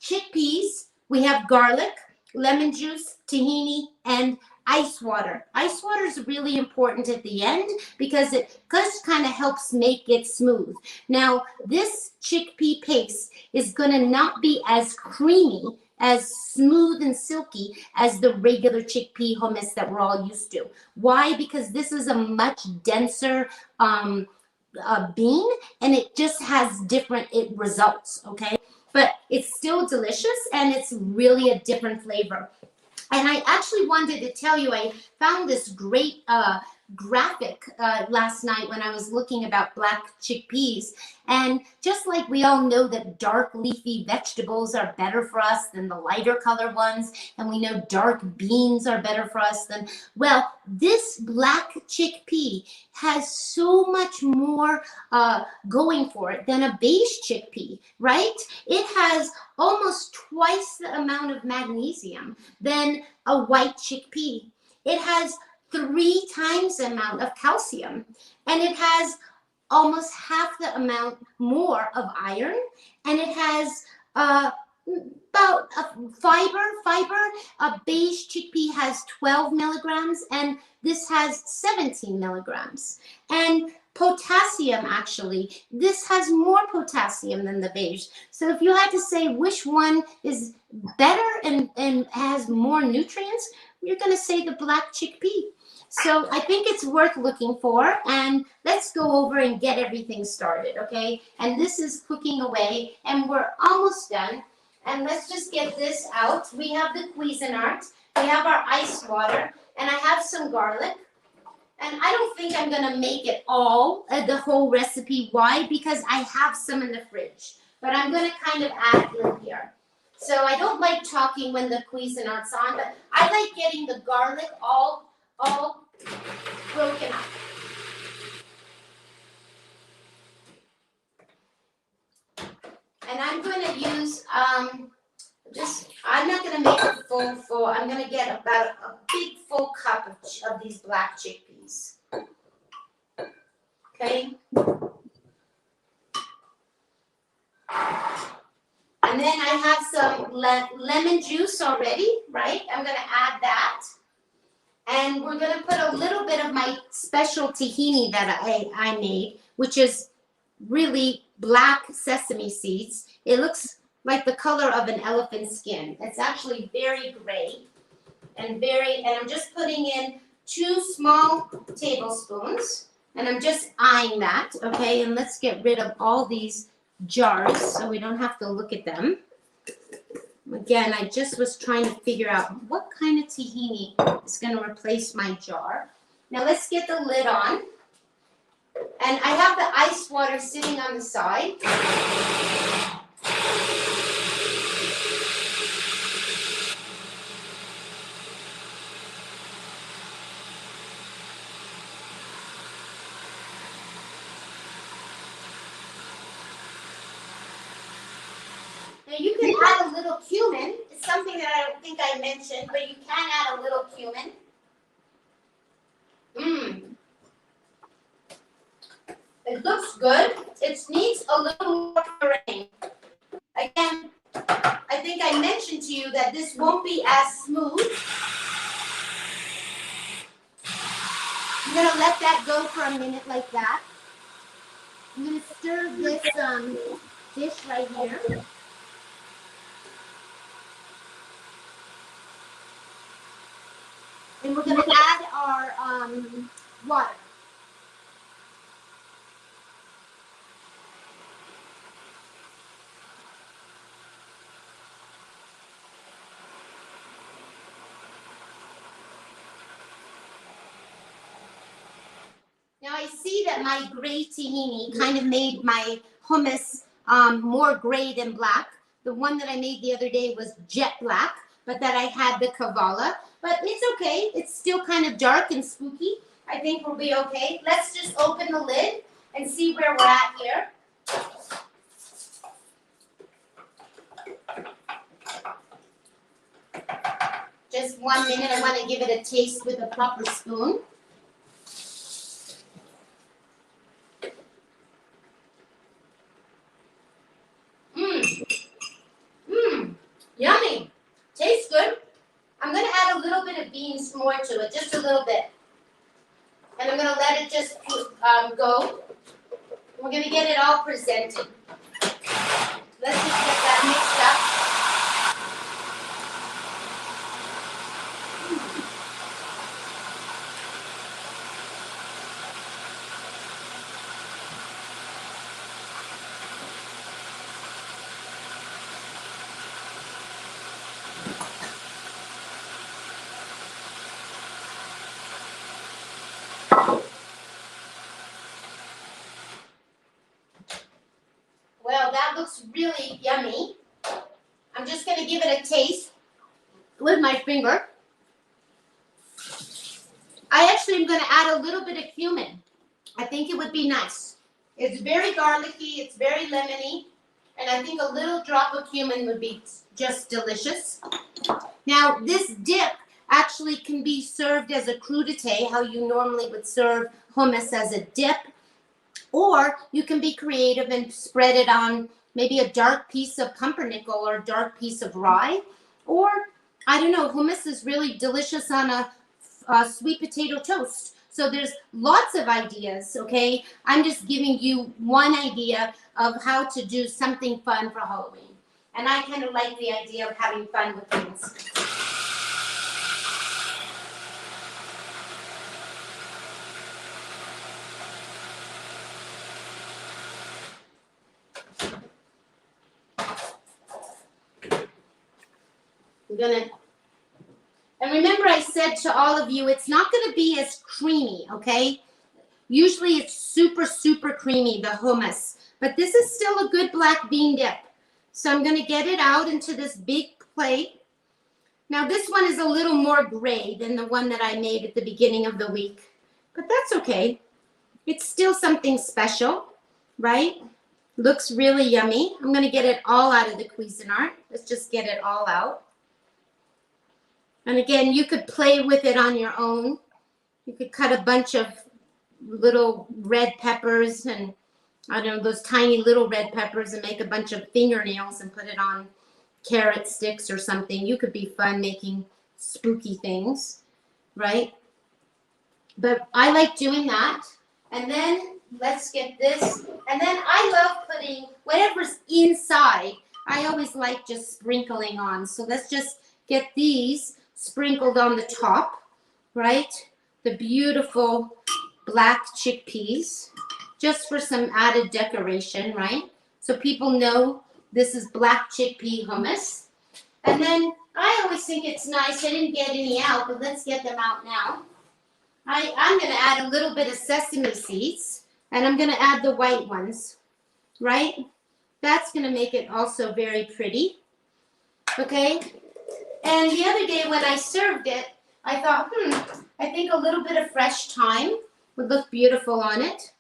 chickpeas, we have garlic, lemon juice, tahini, and ice water. Ice water is really important at the end because it just kind of helps make it smooth. Now, this chickpea paste is going to not be as creamy, as smooth and silky as the regular chickpea hummus that we're all used to. Why? Because this is a much denser bean, and it just has different results, okay? But it's still delicious, and it's really a different flavor. And I actually wanted to tell you, I found this great graphic last night when I was looking about black chickpeas. And just like we all know that dark leafy vegetables are better for us than the lighter color ones, and we know dark beans are better for us than, well, this black chickpea has so much more going for it than a beige chickpea, right? It has almost twice the amount of magnesium than a white chickpea. It has 3 times the amount of calcium, and it has almost half the amount more of iron, and it has about fiber. A beige chickpea has 12 milligrams, and this has 17 milligrams. And potassium, actually, this has more potassium than the beige. So if you had to say which one is better and has more nutrients, you're going to say the black chickpea. So I think it's worth looking for, and let's go over and get everything started, okay? And this is cooking away, and we're almost done. And let's just get this out. We have the Cuisinart, we have our ice water, and I have some garlic. And I don't think I'm gonna make it all, the whole recipe. Why? Because I have some in the fridge, but I'm gonna kind of add in here. So I don't like talking when the Cuisinart's on, but I like getting the garlic all broken up. And I'm going to use, I'm not going to make a full, I'm going to get about a big full cup of these black chickpeas. Okay. And then I have some lemon juice already, right? I'm going to add that. And we're going to put a little bit of my special tahini that I made, which is really black sesame seeds. It looks like the color of an elephant skin. It's actually very gray and I'm just putting in 2 small tablespoons, and I'm just eyeing that, okay? And let's get rid of all these jars so we don't have to look at them. Again, I just was trying to figure out what kind of tahini is going to replace my jar. Now let's get the lid on. And I have the ice water sitting on the side. Now you can add a little cumin. It's something that I don't think I mentioned, but you can add a little cumin. It looks good. It needs a little more pureeing. Again, I think I mentioned to you that this won't be as smooth. I'm going to let that go for a minute like that. I'm going to stir this dish right here. And we're going to add our water. Now I see that my gray tahini kind of made my hummus more gray than black. The one that I made the other day was jet black, but that I had the kavala. But it's okay. It's still kind of dark and spooky. I think we'll be okay. Let's just open the lid and see where we're at here. Just 1 minute. I want to give it a taste with a proper spoon. Yummy. Tastes good. I'm going to add a little bit of beans more to it, just a little bit. And I'm going to let it just go. We're going to get it all presented. Let's just get that mixed up. Well, that looks really yummy. I'm just going to give it a taste with my finger. I actually am going to add a little bit of cumin. I think it would be nice. It's very garlicky, it's very lemony, and I think a little drop of cumin would be just delicious. Now, this dip actually can be served as a crudité, how you normally would serve hummus as a dip. Or you can be creative and spread it on maybe a dark piece of pumpernickel or a dark piece of rye. Or, I don't know, hummus is really delicious on a sweet potato toast. So there's lots of ideas, okay? I'm just giving you one idea of how to do something fun for Halloween. And I kind of like the idea of having fun with things. And remember I said to all of you, it's not gonna be as creamy, okay? Usually it's super, super creamy, the hummus, but this is still a good black bean dip. So I'm gonna get it out into this big plate. Now this one is a little more gray than the one that I made at the beginning of the week, but that's okay. It's still something special, right? Looks really yummy. I'm gonna get it all out of the Cuisinart. Let's just get it all out. And again, you could play with it on your own. You could cut a bunch of little red peppers and I don't know, those tiny little red peppers and make a bunch of fingernails and put it on carrot sticks or something. You could be fun making spooky things, right? But I like doing that. And then let's get this. And then I love putting whatever's inside. I always like just sprinkling on. So let's just get these sprinkled on the top, right? The beautiful black chickpeas, just for some added decoration, right? So people know this is black chickpea hummus. And then I always think it's nice, I didn't get any out, but let's get them out now. I'm gonna add a little bit of sesame seeds, and I'm gonna add the white ones, right? That's gonna make it also very pretty, okay? And the other day when I served it, I thought, I think a little bit of fresh thyme would look beautiful on it.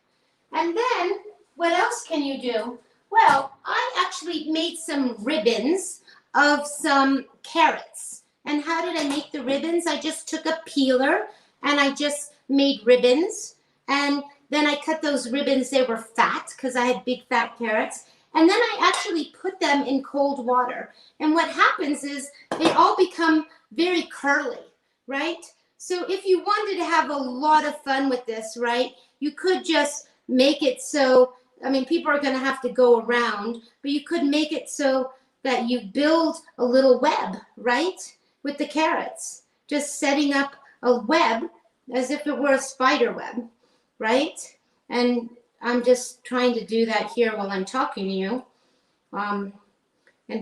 And then, what else can you do? Well, I actually made some ribbons of some carrots. And how did I make the ribbons? I just took a peeler and I just made ribbons. And then I cut those ribbons, they were fat because I had big fat carrots. And then I actually put them in cold water. And what happens is they all become very curly, right? So if you wanted to have a lot of fun with this, right, you could just make it so, I mean, people are going to have to go around, but you could make it so that you build a little web, right, with the carrots. Just setting up a web as if it were a spider web, right? And I'm just trying to do that here while I'm talking to you. And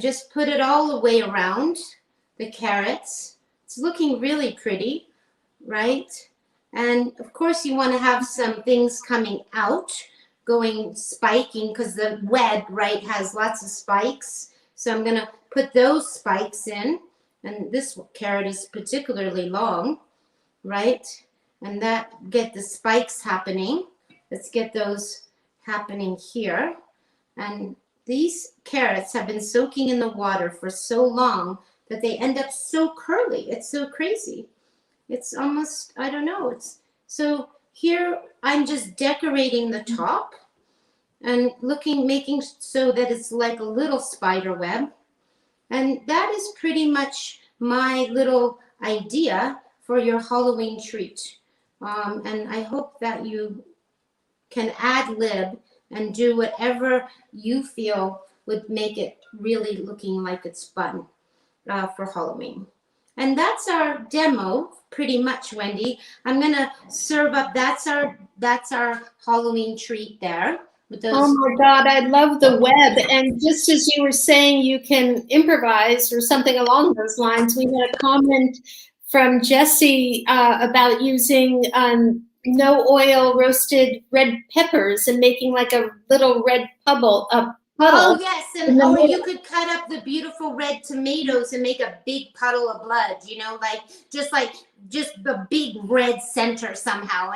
just put it all the way around the carrots. It's looking really pretty, right? And of course you want to have some things coming out, going spiking, because the web, right, has lots of spikes. So I'm going to put those spikes in. And this carrot is particularly long, right? And that, get the spikes happening. Let's get those happening here. And these carrots have been soaking in the water for so long that they end up so curly. It's so crazy. It's almost, I don't know. It's so here I'm just decorating the top and making so that it's like a little spider web. And that is pretty much my little idea for your Halloween treat. And I hope that you can ad lib and do whatever you feel would make it really looking like it's fun for Halloween. And that's our demo, pretty much, Wendy. I'm gonna serve up. That's our Halloween treat there. With those. Oh my God, I love the web. And just as you were saying, you can improvise or something along those lines. We had a comment from Jessie about using no oil roasted red peppers and making like a little red puddle. Oh yes, and or you could cut up the beautiful red tomatoes and make a big puddle of blood, you know, like just the big red center somehow.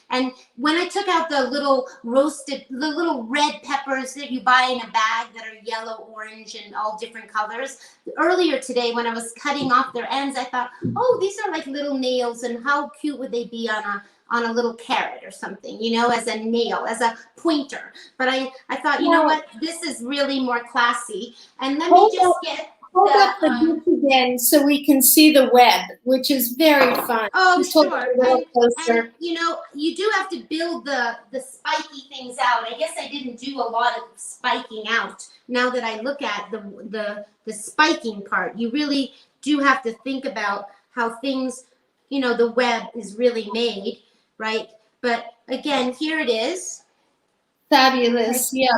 And when I took out the little red peppers that you buy in a bag that are yellow, orange, and all different colors, earlier today when I was cutting off their ends, I thought, oh, these are like little nails, and how cute would they be on a little carrot or something, you know, as a nail, as a pointer. But I thought, you know what, this is really more classy. And let me just get hold up the dish again so we can see the web, which is very fun. Oh, just hold sure. it a little closer. And you know, you do have to build the spiky things out. I guess I didn't do a lot of spiking out. Now that I look at the spiking part, you really do have to think about how things, you know, the web is really made, right? But again, here it is. Fabulous. Yeah.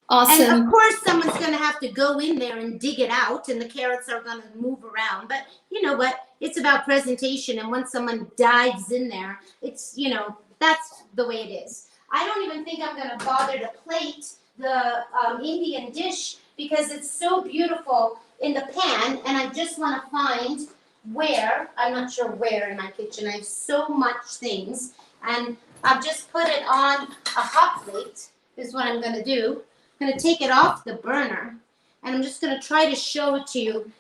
Awesome. And of course, someone's going to have to go in there and dig it out, and the carrots are going to move around. But you know what? It's about presentation. And once someone dives in there, it's, you know, that's the way it is. I don't even think I'm going to bother to plate the Indian dish because it's so beautiful in the pan. And I just want to find where, I'm not sure where in my kitchen. I have so much things. And I've just put it on a hot plate is what I'm going to do. I'm going to take it off the burner, and I'm just going to try to show it to you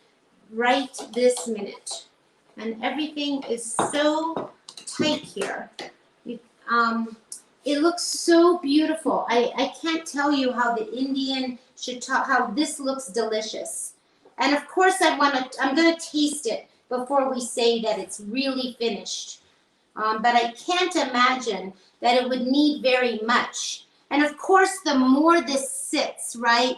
right this minute. And everything is so tight here. It looks so beautiful. I can't tell you how the Indian shiitake, how this looks delicious. And of course, I'm going to taste it before we say that it's really finished. But I can't imagine that it would need very much. And of course, the more this sits, right,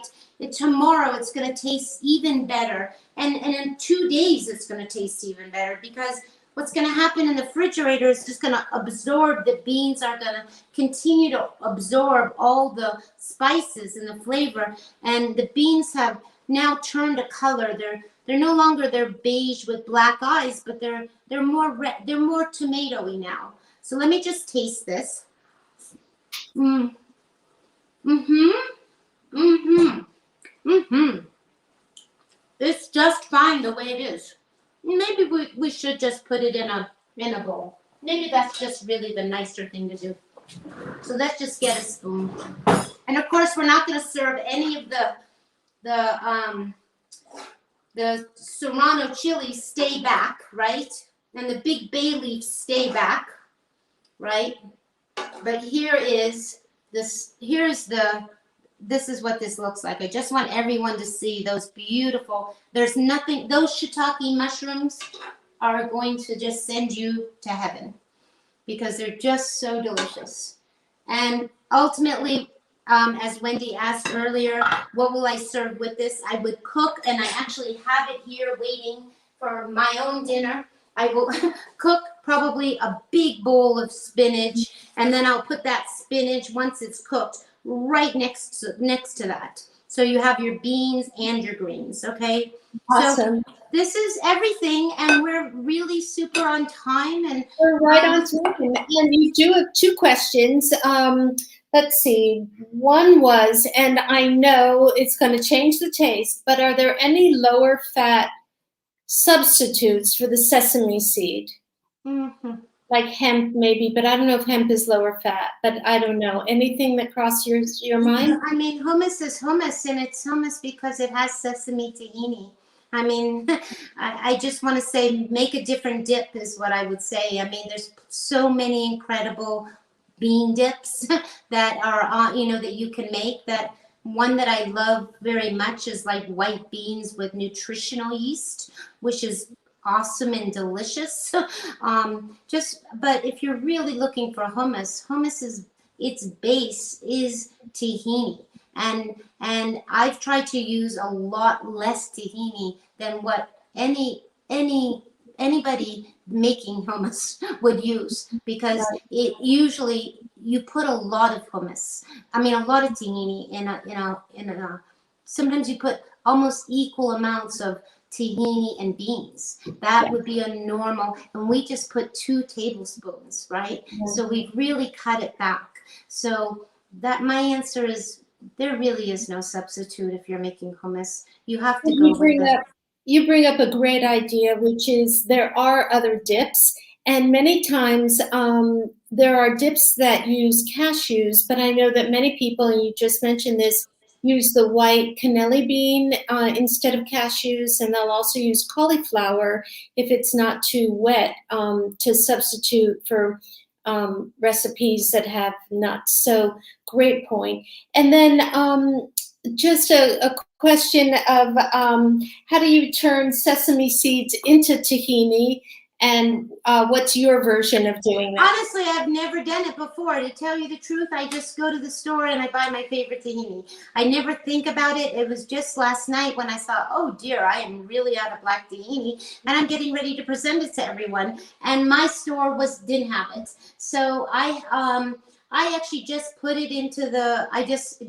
tomorrow it's going to taste even better. And in 2 days, it's going to taste even better because what's going to happen in the refrigerator is just going to absorb, the beans are going to continue to absorb all the spices and the flavor. And the beans have now turned a color. They're no longer they're beige with black eyes, but they're more red, they're more tomatoey now. So let me just taste this. It's just fine the way it is. Maybe we should just put it in a bowl. Maybe that's just really the nicer thing to do. So let's just get a spoon. And of course, we're not going to serve any of the serrano chilies stay back, right? And the big bay leaves stay back, right? But here is this. This is what this looks like. I just want everyone to see those beautiful. There's nothing. Those shiitake mushrooms are going to just send you to heaven because they're just so delicious. And ultimately, as Wendy asked earlier, what will I serve with this? I would cook, and I actually have it here waiting for my own dinner. I will cook probably a big bowl of spinach, and then I'll put that spinach, once it's cooked, right next to that. So you have your beans and your greens, okay? Awesome. So this is everything, and we're really super on time. And we're right on time. And you do have two questions. Let's see. One was, and I know it's going to change the taste, but are there any lower fat substitutes for the sesame seed? Like hemp maybe, but I don't know if hemp is lower fat, but I don't know. Anything that crosses your mind? I mean, hummus is hummus, and it's hummus because it has sesame tahini. I mean, I just want to say make a different dip is what I would say. I mean, there's so many incredible bean dips that are, you know, that you can make. That one that I love very much is like white beans with nutritional yeast, which is awesome and delicious. But if you're really looking for hummus is, its base is tahini, and I've tried to use a lot less tahini than what anybody making hummus would use, because it usually, you put a lot of hummus, I mean a lot of tahini in a sometimes you put almost equal amounts of tahini and beans. That would be a normal, and we just put 2 tablespoons, right? So we've really cut it back. So that my answer is, there really is no substitute if you're making hummus. You have to go with it. You bring up a great idea, which is there are other dips, and many times there are dips that use cashews, but I know that many people, and you just mentioned this, use the white cannelli bean instead of cashews, and they'll also use cauliflower if it's not too wet to substitute for recipes that have nuts. So great point. And then just a question of how do you turn sesame seeds into tahini, and what's your version of doing that? Honestly, I've never done it before. To tell you the truth, I just go to the store and I buy my favorite tahini. I never think about it. It was just last night when I thought, oh dear, I am really out of black tahini, and I'm getting ready to present it to everyone. And my store didn't have it, so I actually just put it into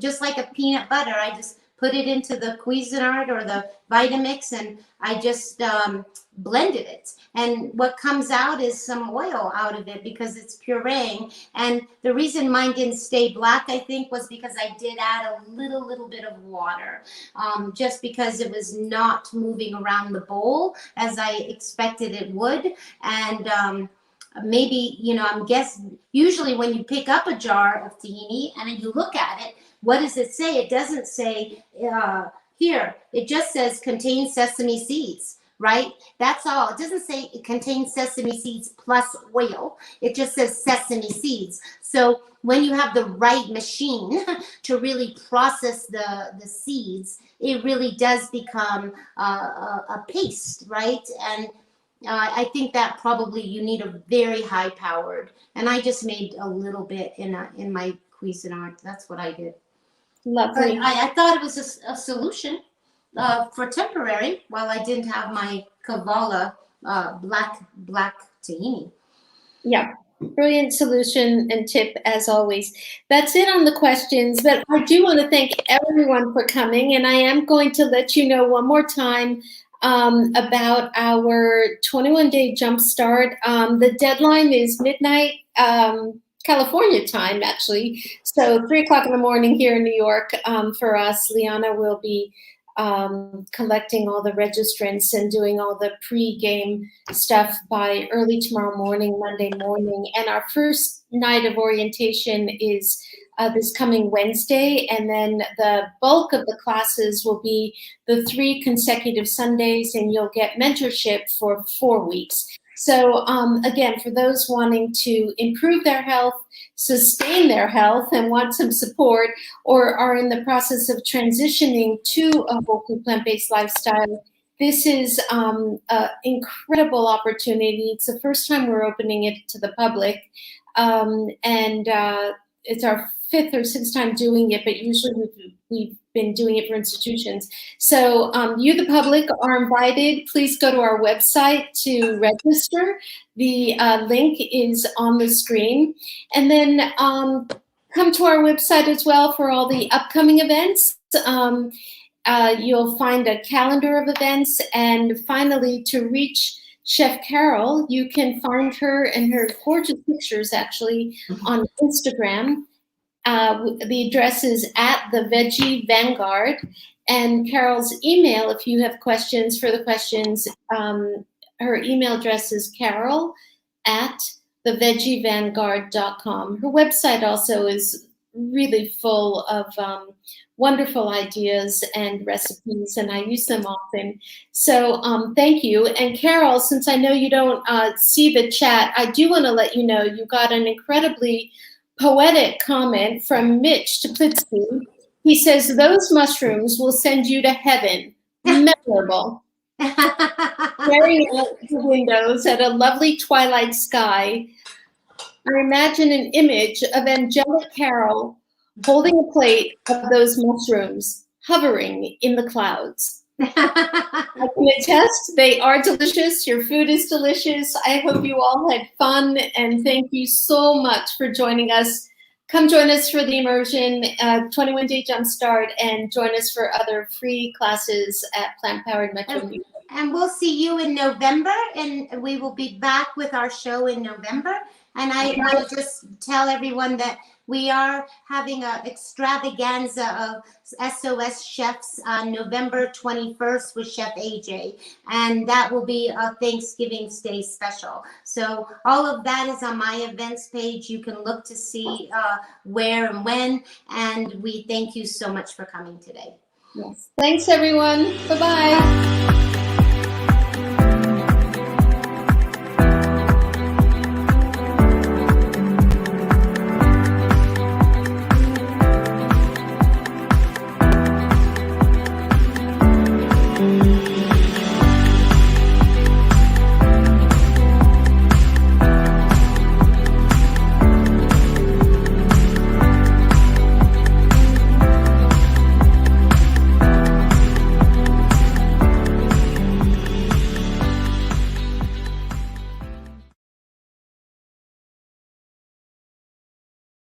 just like a peanut butter. I just put it into the Cuisinart or the Vitamix, and I just blended it. And what comes out is some oil out of it because it's pureeing. And the reason mine didn't stay black, I think, was because I did add a little bit of water, just because it was not moving around the bowl as I expected it would. And maybe, I'm guessing, usually when you pick up a jar of tahini and you look at it, what does it say? It doesn't say here. It just says contains sesame seeds, right? That's all. It doesn't say it contains sesame seeds plus oil. It just says sesame seeds. So when you have the right machine to really process the seeds, it really does become a paste, right? And I think that probably you need a very high powered, and I just made a little bit in my Cuisinart. That's what I did. Lovely. I thought it was a solution for temporary while I didn't have my Kavala black tahini. Yeah, brilliant solution and tip as always. That's it on the questions, but I do want to thank everyone for coming, and I am going to let you know one more time about our 21-day jumpstart. The deadline is midnight California time, actually. So 3 o'clock in the morning here in New York for us. Liana will be collecting all the registrants and doing all the pre-game stuff by early tomorrow morning, Monday morning. And our first night of orientation is this coming Wednesday, and then the bulk of the classes will be the 3 consecutive Sundays, and you'll get mentorship for 4 weeks. So again, for those wanting to improve their health, sustain their health, and want some support, or are in the process of transitioning to a whole food plant-based lifestyle, this is an incredible opportunity. It's the first time we're opening it to the public, and it's our 5th or 6th time doing it, but usually we've been doing it for institutions. So you, the public, are invited. Please go to our website to register. The link is on the screen. And then come to our website as well for all the upcoming events. You'll find a calendar of events. And finally, to reach Chef Carole, you can find her and her gorgeous pictures actually on Instagram. The address is @theveggie Vanguard, and Carole's email, if you have questions, further questions, her email address is carole@theveggievangard.com. Her website also is really full of wonderful ideas and recipes, and I use them often. So thank you. And Carole, since I know you don't see the chat, I do want to let you know you got an incredibly poetic comment from Mitch Toplitsky. He says, "Those mushrooms will send you to heaven." Memorable. Staring out the windows at a lovely twilight sky, I imagine an image of angelic Carole holding a plate of those mushrooms, hovering in the clouds. I can attest, they are delicious. Your food is delicious. I hope you all had fun, and thank you so much for joining us. Come join us for the immersion, 21-day jumpstart, and join us for other free classes at Plant Powered Metro New York. And we'll see you in November, and we will be back with our show in November. And I want to just tell everyone that we are having an extravaganza of SOS Chefs on November 21st with Chef AJ. And that will be a Thanksgiving Day special. So all of that is on my events page. You can look to see where and when. And we thank you so much for coming today. Yes. Thanks, everyone. Bye-bye.